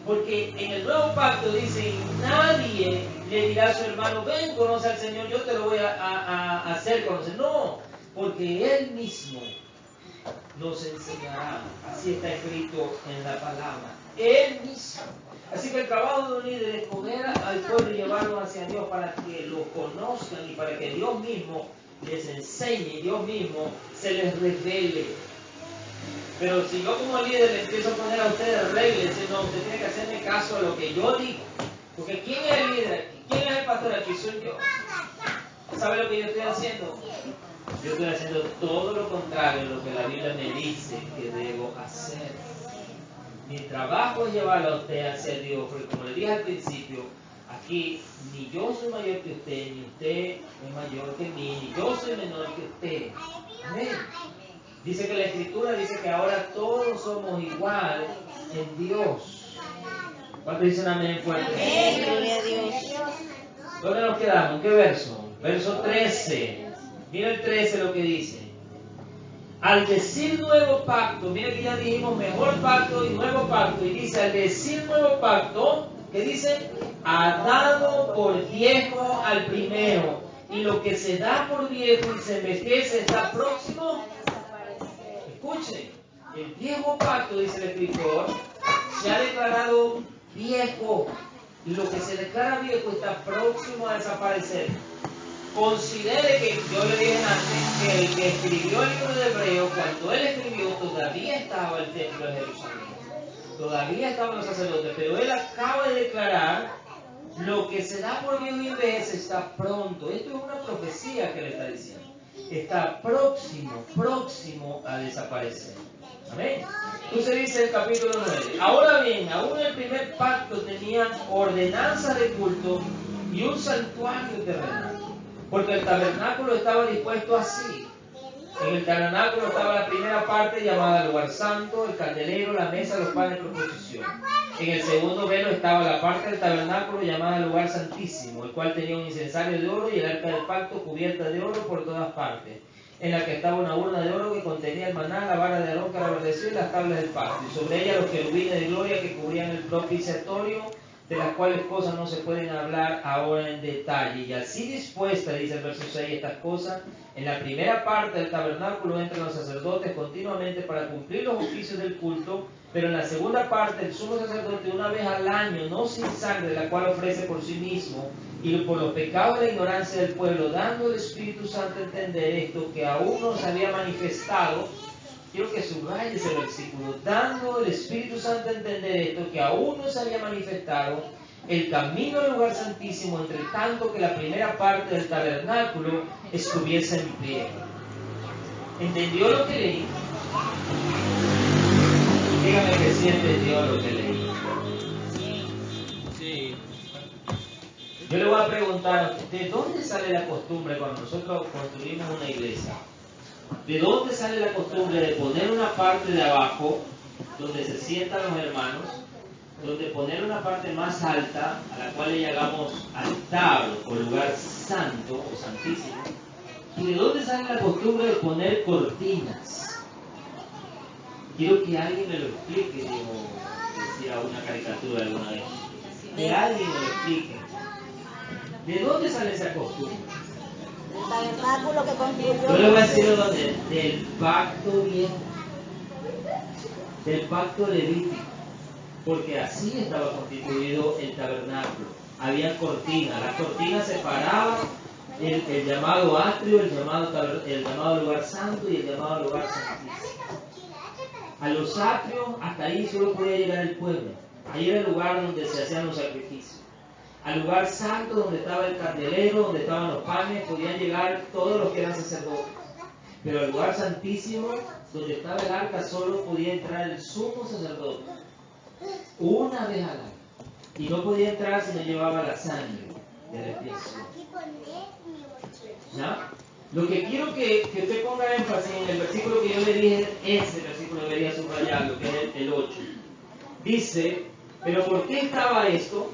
Porque en el nuevo pacto dice, nadie le dirá a su hermano, ven, conoce al Señor, yo te lo voy a hacer conocer. No, porque Él mismo nos enseñará. Así está escrito en la palabra. Él mismo. Así que el trabajo de un líder es poner al pueblo y llevarlo hacia Dios para que lo conozcan y para que Dios mismo les enseñe, Dios mismo se les revele. Pero si yo como líder le empiezo a poner a ustedes reglas, no, usted tiene que hacerme caso a lo que yo digo. Porque ¿quién es el líder aquí? ¿Quién es el pastor aquí? Soy yo. ¿Sabe lo que yo estoy haciendo? Yo estoy haciendo todo lo contrario a lo que la Biblia me dice que debo hacer. Mi trabajo es llevarlo a usted hacia Dios, porque como le dije al principio, aquí ni yo soy mayor que usted, ni usted es mayor que mí, ni yo soy menor que usted. Amén. Dice que la Escritura dice que ahora todos somos igual en Dios. ¿Cuántos dicen amén fuerte? Amén, gloria a Dios. ¿Dónde nos quedamos? ¿En qué verso? Verso 13. Mira el 13 lo que dice. Al decir nuevo pacto, mira que ya dijimos mejor pacto y nuevo pacto. Y dice, al decir nuevo pacto, ¿qué dice? Ha dado por viejo al primero. Y lo que se da por viejo y se envejece está próximo. Escuchen, el viejo pacto, dice el escritor, se ha declarado viejo. Y lo que se declara viejo está próximo a desaparecer. Considere que, yo le dije antes, que el que escribió el libro de Hebreo, cuando él escribió, todavía estaba el templo de Jerusalén. Todavía estaban los sacerdotes, pero él acaba de declarar, lo que se da por viejo y envejece está pronto. Esto es una profecía que le está diciendo. Está próximo a desaparecer. Amén. Entonces dice el capítulo 9. Ahora bien, aún el primer pacto tenía ordenanza de culto y un santuario terrenal. Porque el tabernáculo estaba dispuesto así. En el tabernáculo estaba la primera parte llamada lugar santo, el candelero, la mesa, los panes de proposición. En el segundo velo estaba la parte del tabernáculo llamada lugar santísimo, el cual tenía un incensario de oro y el arca del pacto cubierta de oro por todas partes, en la que estaba una urna de oro que contenía el maná, la vara de Aarón que la verdeció y las tablas del pacto, y sobre ella los querubines de gloria que cubrían el propiciatorio, de las cuales cosas no se pueden hablar ahora en detalle. Y así dispuesta, dice el verso 6, estas cosas, en la primera parte del tabernáculo entran los sacerdotes continuamente para cumplir los oficios del culto, pero en la segunda parte el sumo sacerdote una vez al año, no sin sangre, la cual ofrece por sí mismo, y por los pecados de la ignorancia del pueblo, dando al Espíritu Santo a entender esto, que aún no se había manifestado. Quiero que subraye ese versículo, dando el Espíritu Santo a entender esto, que aún no se había manifestado el camino al lugar santísimo, entre tanto que la primera parte del tabernáculo estuviese en pie. ¿Entendió lo que leí? Dígame que sí entendió lo que leí. Sí. Yo le voy a preguntar, ¿de dónde sale la costumbre cuando nosotros construimos una iglesia? ¿De dónde sale la costumbre de poner una parte de abajo, donde se sientan los hermanos, donde poner una parte más alta, a la cual le llamamos altar o lugar santo o santísimo? ¿Y de dónde sale la costumbre de poner cortinas? Quiero que alguien me lo explique, decía una caricatura alguna vez. Que alguien me lo explique. ¿De dónde sale esa costumbre? El tabernáculo que construyó. Yo le voy a decir de dónde. Del pacto viejo. Del pacto levítico. Porque así estaba constituido el tabernáculo. Había cortinas. Las cortinas separaban el llamado atrio, el llamado lugar santo y el llamado lugar santísimo. A los atrios, hasta ahí solo podía llegar el pueblo. Ahí era el lugar donde se hacían los sacrificios. Al lugar santo, donde estaba el candelero, donde estaban los panes, podían llegar todos los que eran sacerdotes. Pero al lugar santísimo, donde estaba el arca, solo podía entrar el sumo sacerdote. Una vez al año. Y no podía entrar si no llevaba la sangre del expiación. ¿Ya? Lo que quiero que usted ponga énfasis en el versículo que yo le dije, ese versículo debería subrayarlo, que es el 8. Dice, pero ¿por qué estaba esto?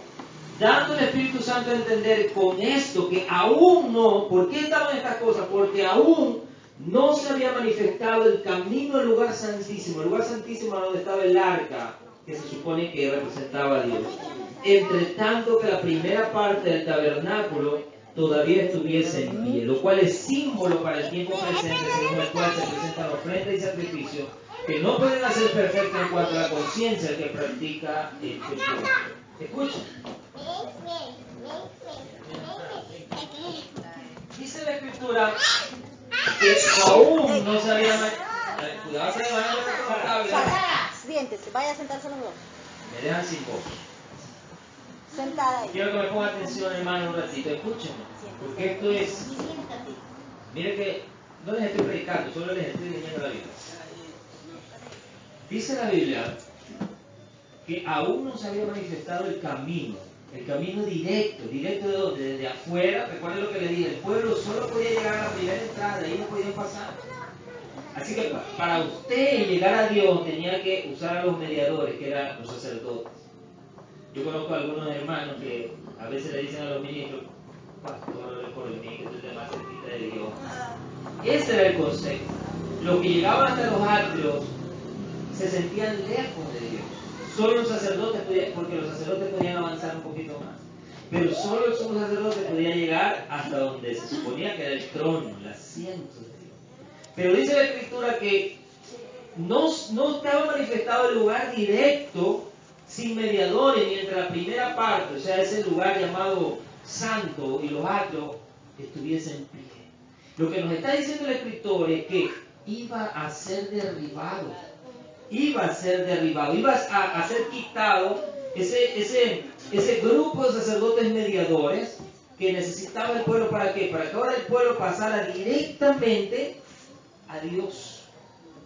Dando el Espíritu Santo a entender con esto que aún no, ¿por qué estaban estas cosas? Porque aún no se había manifestado el camino al lugar santísimo, el lugar santísimo donde estaba el arca, que se supone que representaba a Dios. Entre tanto que la primera parte del tabernáculo todavía estuviese en pie, lo cual es símbolo para el tiempo presente, según el cual se presentan ofrenda y sacrificio, que no pueden hacer perfecto en cuanto a la conciencia que practica el pecado. Escuchen. Dice la Escritura que aún no se había cuidado, se van a siéntese, vaya a sentarse los dos. Me dejan sin voz. Sentada ahí. Quiero que me ponga atención, hermano, un ratito. Escúchenme, porque esto es. Mire que no les estoy predicando, solo les estoy leyendo la Biblia. Dice la Biblia que aún no se había manifestado el camino directo. ¿Directo de dónde? Desde afuera. Recuerden lo que le dije, el pueblo solo podía llegar a la primera entrada, de ahí no podían pasar. Así que para usted llegar a Dios tenía que usar a los mediadores, que eran los sacerdotes. Yo conozco a algunos hermanos que a veces le dicen a los ministros, pastor, por mí, que tú estés más cerquita de Dios. Ese era el concepto. Los que llegaban hasta los atrios se sentían lejos de Dios. Solo los sacerdotes podían, porque los sacerdotes podían avanzar un poquito más. Pero solo el sumo sacerdote podía llegar hasta donde se suponía que era el trono, el asiento de Dios. Pero dice la Escritura que no estaba manifestado el lugar directo sin mediadores, mientras la primera parte, o sea, ese lugar llamado santo y los atrios, estuviesen en pie. Lo que nos está diciendo el escritor es que iba a ser derribado, iba a ser quitado ese grupo de sacerdotes mediadores que necesitaba el pueblo. ¿Para qué? Para que ahora el pueblo pasara directamente a Dios.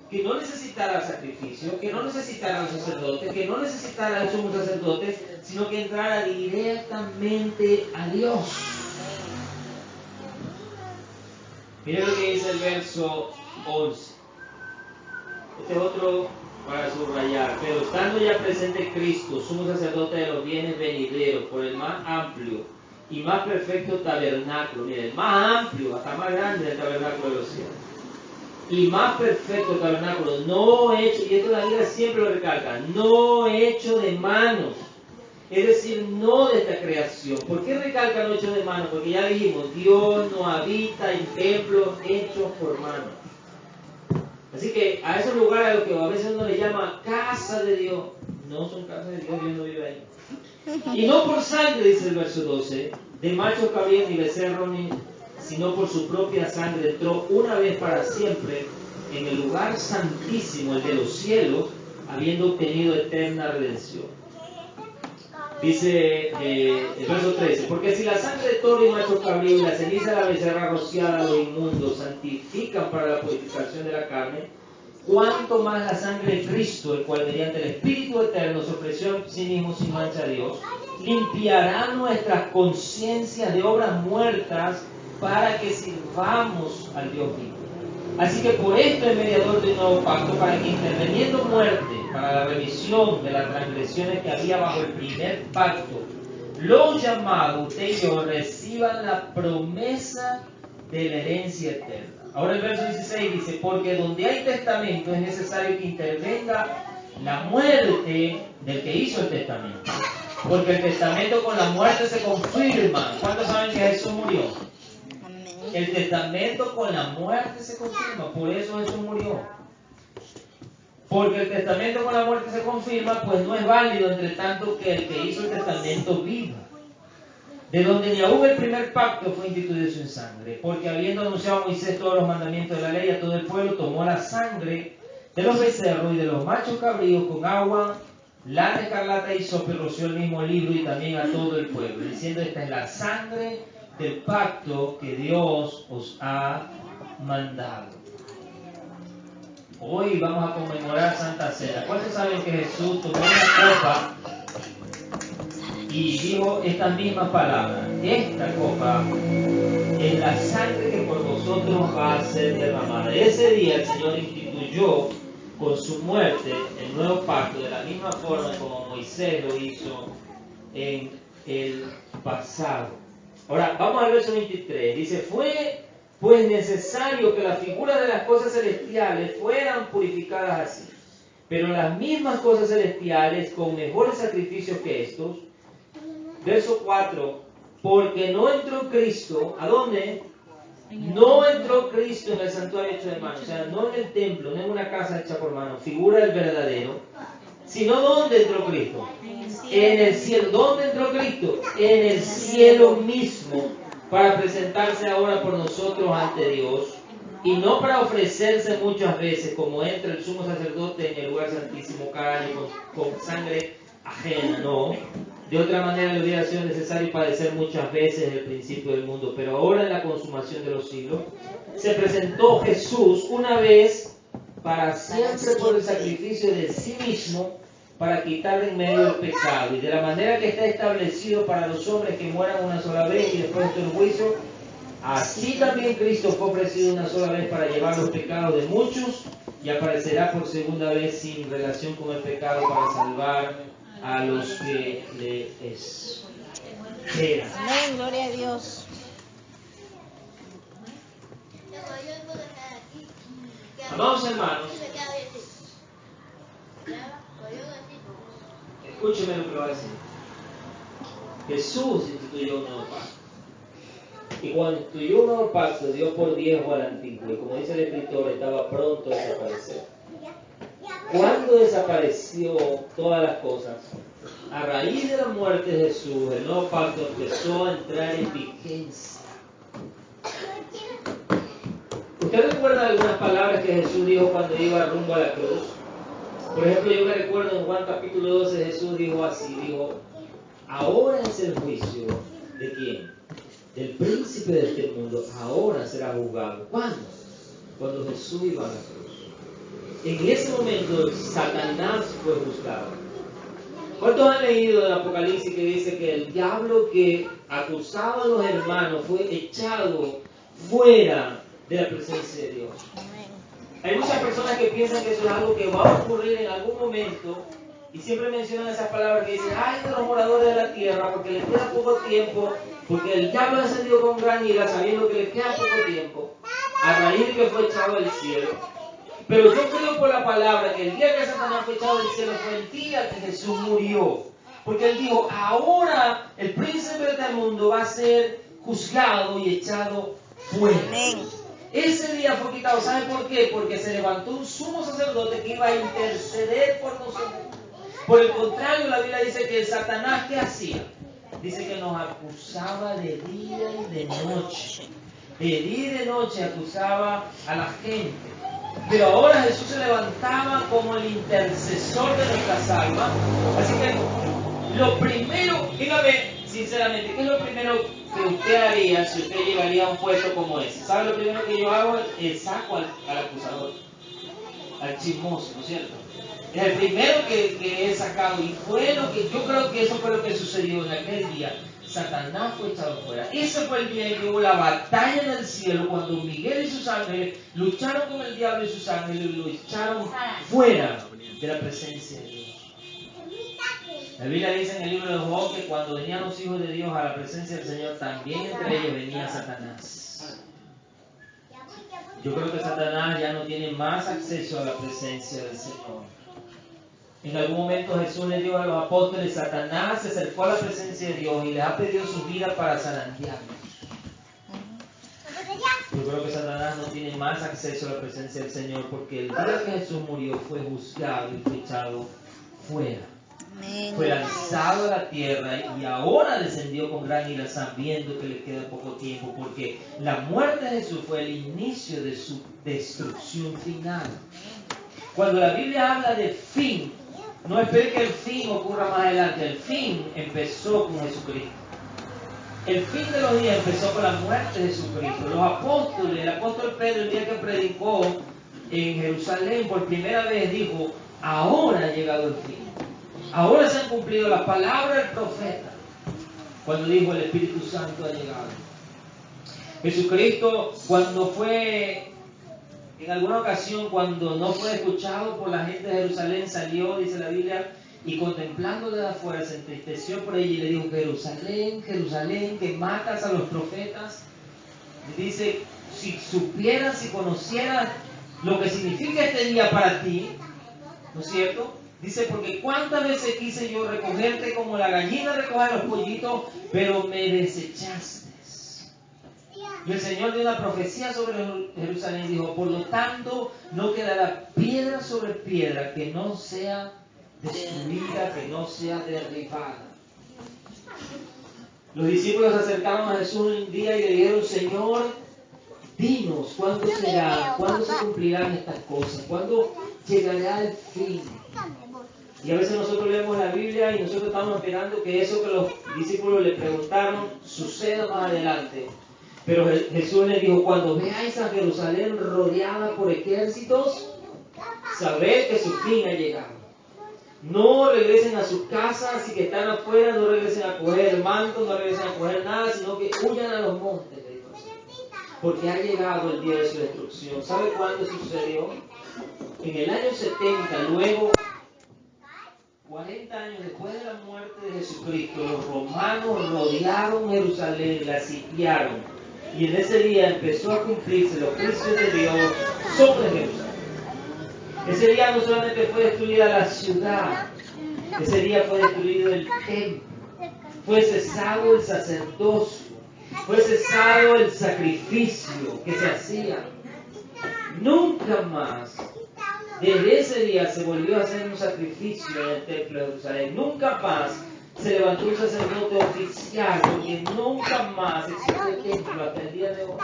Que no necesitara sacrificio, que no necesitara los sacerdotes, que no necesitara el sumo sacerdote, sino que entrara directamente a Dios. Miren lo que dice el verso 11. Este es otro para subrayar. Pero estando ya presente Cristo, sumo sacerdote de los bienes venideros, por el más amplio y más perfecto tabernáculo. Miren, el más amplio, hasta más grande del tabernáculo de los cielos. Y más perfecto tabernáculo, no hecho, y esto la Biblia siempre lo recalca, no hecho de manos, es decir, no de esta creación. ¿Por qué recalca no hecho de mano? Porque ya dijimos, Dios no habita en templos hechos por manos. Así que a esos lugares a los que a veces uno le llama casa de Dios, no son casas de Dios, Dios no vive ahí. Y no por sangre, dice el verso 12, de machos cabríos ni becerros, sino por su propia sangre entró una vez para siempre en el lugar santísimo, el de los cielos, habiendo obtenido eterna redención. Dice el verso 13, porque si la sangre de toro y macho cabrío y la ceniza de la becerra rociada a los inmundos santifican para la purificación de la carne, cuánto más la sangre de Cristo, el cual mediante el Espíritu Eterno se ofreció a sí mismo sin mancha a Dios, limpiará nuestras conciencias de obras muertas para que sirvamos al Dios vivo. Así que por esto es mediador de un nuevo pacto, para que interviniendo muerte para la remisión de las transgresiones que había bajo el primer pacto, los llamados, usted y yo, reciban la promesa de la herencia eterna. Ahora el verso 16 dice, porque donde hay testamento es necesario que intervenga la muerte del que hizo el testamento. Porque el testamento con la muerte se confirma. ¿Cuántos saben que Jesús murió? El testamento con la muerte se confirma, por eso Jesús murió. Porque el testamento con la muerte se confirma, pues no es válido entre tanto que el que hizo el testamento viva. De donde ni aún el primer pacto fue instituido sin sangre, porque habiendo anunciado a Moisés todos los mandamientos de la ley a todo el pueblo, tomó la sangre de los becerros y de los machos cabríos con agua, lana escarlata y hisopo, y roció el mismo libro y también a todo el pueblo, diciendo: esta es la sangre del pacto que Dios os ha mandado. Hoy vamos a conmemorar Santa Cena. ¿Cuántos saben que Jesús tomó una copa y dijo estas mismas palabras? Esta copa es la sangre que por vosotros va a ser derramada. Ese día el Señor instituyó con su muerte el nuevo pacto, de la misma forma como Moisés lo hizo en el pasado. Ahora, vamos al verso 23. Dice: fue pues necesario que las figuras de las cosas celestiales fueran purificadas así. Pero las mismas cosas celestiales con mejores sacrificios que estos. Verso 4. Porque no entró Cristo, ¿a dónde? No entró Cristo en el santuario hecho de mano, o sea, no en el templo, no en una casa hecha por mano, figura del verdadero, sino ¿dónde entró Cristo? En el cielo. ¿Dónde entró Cristo? En el cielo mismo, para presentarse ahora por nosotros ante Dios, y no para ofrecerse muchas veces, como entra el sumo sacerdote en el lugar santísimo cada año con sangre ajena, no. De otra manera le hubiera sido necesario padecer muchas veces desde el principio del mundo, pero ahora en la consumación de los siglos se presentó Jesús una vez para siempre por el sacrificio de sí mismo, para quitar de en medio el pecado, y de la manera que está establecido para los hombres que mueran una sola vez y después del juicio, así también Cristo fue ofrecido una sola vez para llevar los pecados de muchos, y aparecerá por segunda vez sin relación con el pecado para salvar a los que le esperan. Amén, gloria a Dios. Amados hermanos, escúcheme lo que voy a decir. Jesús instituyó un nuevo pacto. Y cuando instituyó un nuevo pacto, dio por viejo al antiguo. Y como dice el escritor, estaba pronto a desaparecer. ¿Cuándo desapareció todas las cosas? A raíz de la muerte de Jesús, el nuevo pacto empezó a entrar en vigencia. ¿Usted recuerda algunas palabras que Jesús dijo cuando iba rumbo a la cruz? Por ejemplo, yo me recuerdo en Juan capítulo 12, Jesús dijo así, dijo: ahora es el juicio ¿de quién? Del príncipe de este mundo, ahora será juzgado. ¿Cuándo? Cuando Jesús iba a la cruz. En ese momento Satanás fue juzgado. ¿Cuántos han leído del Apocalipsis que dice que el diablo que acusaba a los hermanos fue echado fuera de la presencia de Dios? Hay muchas personas que piensan que eso es algo que va a ocurrir en algún momento, y siempre mencionan esas palabras que dicen: ay, de los moradores de la tierra, porque les queda poco tiempo, porque el diablo ha descendido con gran ira, sabiendo que les queda poco tiempo, a raíz de que fue echado del cielo. Pero yo creo por la palabra que el día que Satanás fue echado del cielo fue el día que Jesús murió. Porque él dijo, ahora el príncipe de este mundo va a ser juzgado y echado fuera. Amén. Ese día fue quitado. ¿Sabe por qué? Porque se levantó un sumo sacerdote que iba a interceder por nosotros. Por el contrario, la Biblia dice que el Satanás, ¿qué hacía? Dice que nos acusaba de día y de noche. De día y de noche acusaba a la gente. Pero ahora Jesús se levantaba como el intercesor de nuestras almas. Así que lo primero, dígame sinceramente, ¿qué es lo primero que usted haría si usted llegaría a un puesto como ese? ¿Sabe lo primero que yo hago? Saco al acusador, al chismoso, ¿no es cierto? Es el primero que he sacado. Y fue lo que, yo creo que eso fue lo que sucedió en aquel día. Satanás fue echado fuera. Ese fue el día en que hubo la batalla en el cielo, cuando Miguel y sus ángeles lucharon con el diablo y sus ángeles y lo echaron fuera de la presencia de Dios. La Biblia dice en el libro de Job que cuando venían los hijos de Dios a la presencia del Señor, también entre ellos venía Satanás. Yo creo que Satanás ya no tiene más acceso a la presencia del Señor. En algún momento Jesús le dijo a los apóstoles, Satanás se acercó a la presencia de Dios y les ha pedido su vida para zarandearlos. Yo creo que Satanás no tiene más acceso a la presencia del Señor porque el día que Jesús murió fue juzgado y fue echado fuera. Fue lanzado a la tierra y ahora descendió con gran ira sabiendo que le queda poco tiempo, porque la muerte de Jesús fue el inicio de su destrucción final. Cuando la Biblia habla de fin, no espere que el fin ocurra más adelante. El fin empezó con Jesucristo. El fin de los días empezó con la muerte de Jesucristo. Los apóstoles, el apóstol Pedro, el día que predicó en Jerusalén por primera vez, dijo, ahora ha llegado el fin. Ahora se han cumplido las palabras del profeta, cuando dijo el Espíritu Santo ha llegado. Jesucristo, cuando fue, en alguna ocasión, cuando no fue escuchado por la gente de Jerusalén, salió, dice la Biblia, y contemplando de afuera se entristeció por ella y le dijo, Jerusalén, Jerusalén, que matas a los profetas. Dice, si supieras, si conocieras lo que significa este día para ti, ¿no es cierto? Dice, porque cuántas veces quise yo recogerte como la gallina recoge los pollitos, pero me desechaste. Y el Señor dio una profecía sobre Jerusalén y dijo, por lo tanto, no quedará piedra sobre piedra que no sea destruida, que no sea derribada. Los discípulos se acercaron a Jesús un día y le dijeron, Señor, dinos, ¿cuándo será? ¿Cuándo se cumplirán estas cosas? ¿Cuándo llegará el fin? Y a veces nosotros leemos la Biblia y nosotros estamos esperando que eso que los discípulos le preguntaron suceda más adelante. Pero Jesús les dijo, cuando veáis a Jerusalén rodeada por ejércitos, sabed que su fin ha llegado. No regresen a sus casas, si que están afuera, no regresen a coger el manto, no regresen a coger nada, sino que huyan a los montes, porque ha llegado el día de su destrucción. ¿Sabe cuándo sucedió? En el año 70, luego 40 años después de la muerte de Jesucristo, los romanos rodearon Jerusalén, la sitiaron. Y en ese día empezó a cumplirse los juicios de Dios sobre Jerusalén. Ese día no solamente fue destruida la ciudad, ese día fue destruido el templo, fue cesado el sacerdocio, fue cesado el sacrificio que se hacía. Nunca más, desde ese día se volvió a hacer un sacrificio en el templo de Jerusalén. Nunca más se levantó un sacerdote oficial, porque nunca más existió el templo hasta el día de hoy.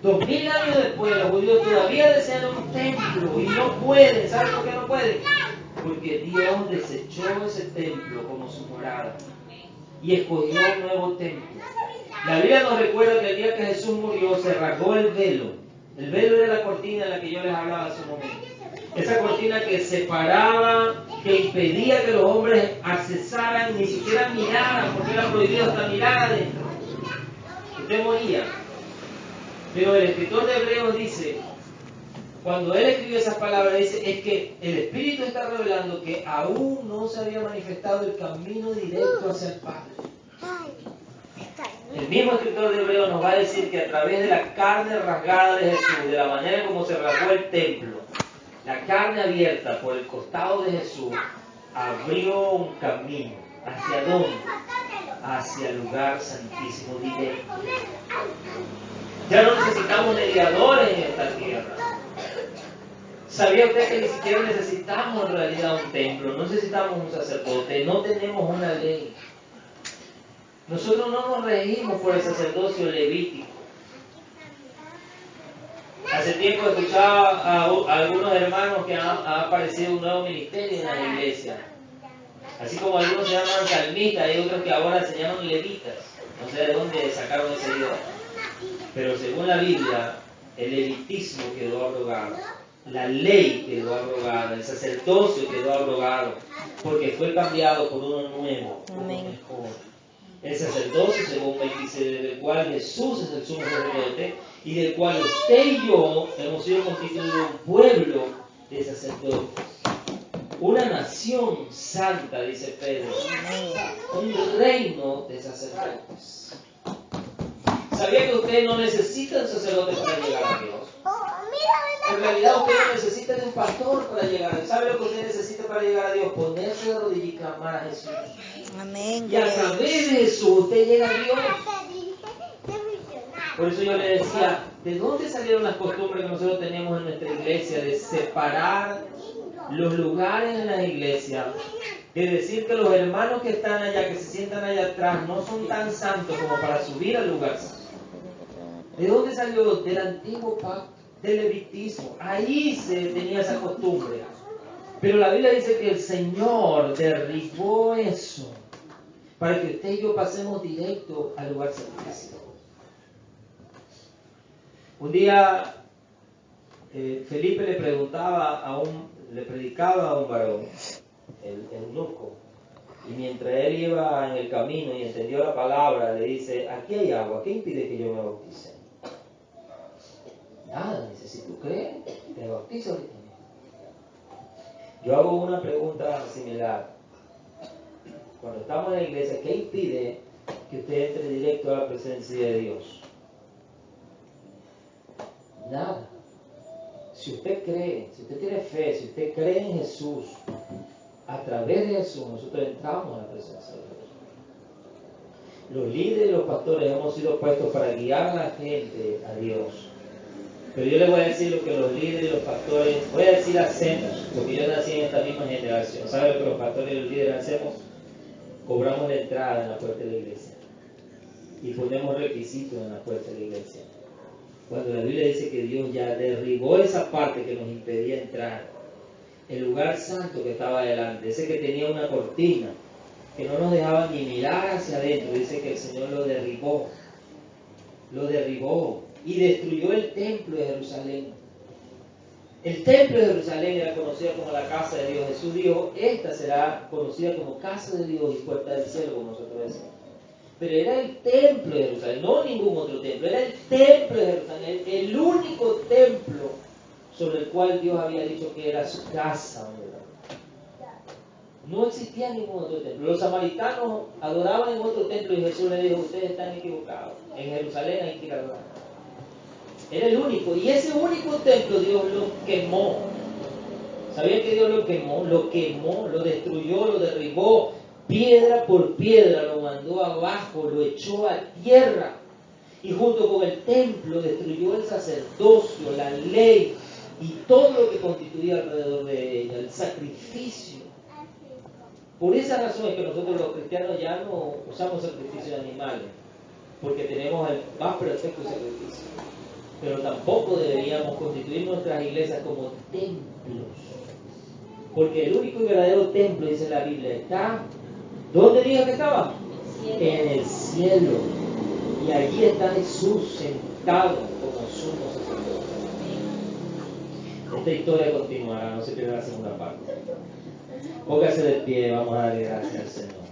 2000 años después, los judíos todavía desean un templo y no pueden. ¿Saben por qué no pueden? Porque Dios desechó ese templo como su morada y escogió un nuevo templo. La Biblia nos recuerda que el día que Jesús murió se rasgó el velo. El velo era la cortina de la que yo les hablaba hace un momento. Esa cortina que separaba, que impedía que los hombres accesaran, ni siquiera miraran, porque era prohibido hasta mirar adentro. Usted moría. Pero el escritor de Hebreos dice, cuando él escribió esas palabras, dice, es que el Espíritu está revelando que aún no se había manifestado el camino directo hacia el Padre. El mismo escritor de Hebreos nos va a decir que a través de la carne rasgada de Jesús, de la manera como se rasgó el templo, la carne abierta por el costado de Jesús abrió un camino ¿Hacia dónde? Hacia el lugar santísimo directo. Ya no necesitamos mediadores en esta tierra. ¿Sabía usted que ni siquiera necesitamos en realidad un templo? No necesitamos un sacerdote, no tenemos una ley. Nosotros no nos regimos por el sacerdocio levítico. Hace tiempo escuchaba a algunos hermanos que ha aparecido un nuevo ministerio en la iglesia. Así como algunos se llaman salmistas, hay otros que ahora se llaman levitas. No sé de dónde sacaron ese idioma. Pero según la Biblia, el levitismo quedó abrogado. La ley quedó abrogada, el sacerdocio quedó abrogado, porque fue cambiado por uno nuevo, uno mejor. El sacerdocio según Melquisedec, del cual Jesús es el sumo sacerdote, y del cual usted y yo hemos sido constituidos un pueblo de sacerdotes. Una nación santa, dice Pedro, un reino de sacerdotes. ¿Sabía que usted no necesita un sacerdote para llegar a Dios? En realidad usted no necesita de un pastor para llegar a Dios. ¿Sabe lo que usted necesita para llegar a Dios? Ponerse de rodillas y clamar a Jesús. Amén. Y a través de Jesús usted llega a Dios. Por eso yo le decía, ¿de dónde salieron las costumbres que nosotros teníamos en nuestra iglesia de separar los lugares en la iglesia? De decir que los hermanos que están allá, que se sientan allá atrás, no son tan santos como para subir al lugar santo. ¿De dónde salió? Del antiguo pacto, del levitismo. Ahí se tenía esa costumbre. Pero la Biblia dice que el Señor derribó eso para que usted y yo pasemos directo al lugar santísimo. Un día Felipe le predicaba a un varón, el eunuco, y mientras él iba en el camino y entendió la palabra, le dice: aquí hay agua, ¿qué impide que yo me bautice? Nada, dice: si tú crees, te bautizo ahorita. Yo hago una pregunta similar. Cuando estamos en la iglesia, ¿qué impide que usted entre directo a la presencia de Dios? Nada. Si usted cree, si usted tiene fe, si usted cree en Jesús, a través de Jesús nosotros entramos a la presencia de Dios. Los líderes y los pastores hemos sido puestos para guiar a la gente a Dios. Pero yo les voy a decir lo que los líderes y los pastores, voy a decir hacemos, porque yo nací en esta misma generación. ¿Sabe lo que los pastores y los líderes hacemos? Cobramos la entrada en la puerta de la iglesia y ponemos requisitos en la puerta de la iglesia. Cuando la Biblia dice que Dios ya derribó esa parte que nos impedía entrar, el lugar santo que estaba adelante, ese que tenía una cortina, que no nos dejaba ni mirar hacia adentro, dice que el Señor lo derribó y destruyó el templo de Jerusalén. El templo de Jerusalén era conocido como la casa de Dios. Jesús dijo: esta será conocida como casa de Dios y puerta del cielo, como nosotros decimos. Pero era el templo de Jerusalén, no ningún otro templo, era el templo de Jerusalén, el único templo sobre el cual Dios había dicho que era su casa. No existía ningún otro templo. Los samaritanos adoraban en otro templo y Jesús les dijo: ustedes están equivocados, en Jerusalén hay que ir a adorar. Era el único, y ese único templo Dios lo quemó. ¿Sabían que Dios lo quemó? Lo quemó, lo destruyó, lo derribó, piedra por piedra lo mandó abajo, lo echó a tierra. Y junto con el templo destruyó el sacerdocio, la ley y todo lo que constituía alrededor de ella, el sacrificio. Por esa razón es que nosotros los cristianos ya no usamos sacrificios de animales, porque tenemos el más perfecto sacrificio. Pero tampoco deberíamos constituir nuestras iglesias como templos, porque el único y verdadero templo, dice la Biblia, está, ¿dónde dijo que estaba? En el cielo. Y allí está Jesús sentado como sumo sacerdote. Esta historia continuará, no se pierda la segunda parte. Póngase de pie, vamos a darle gracias al Señor.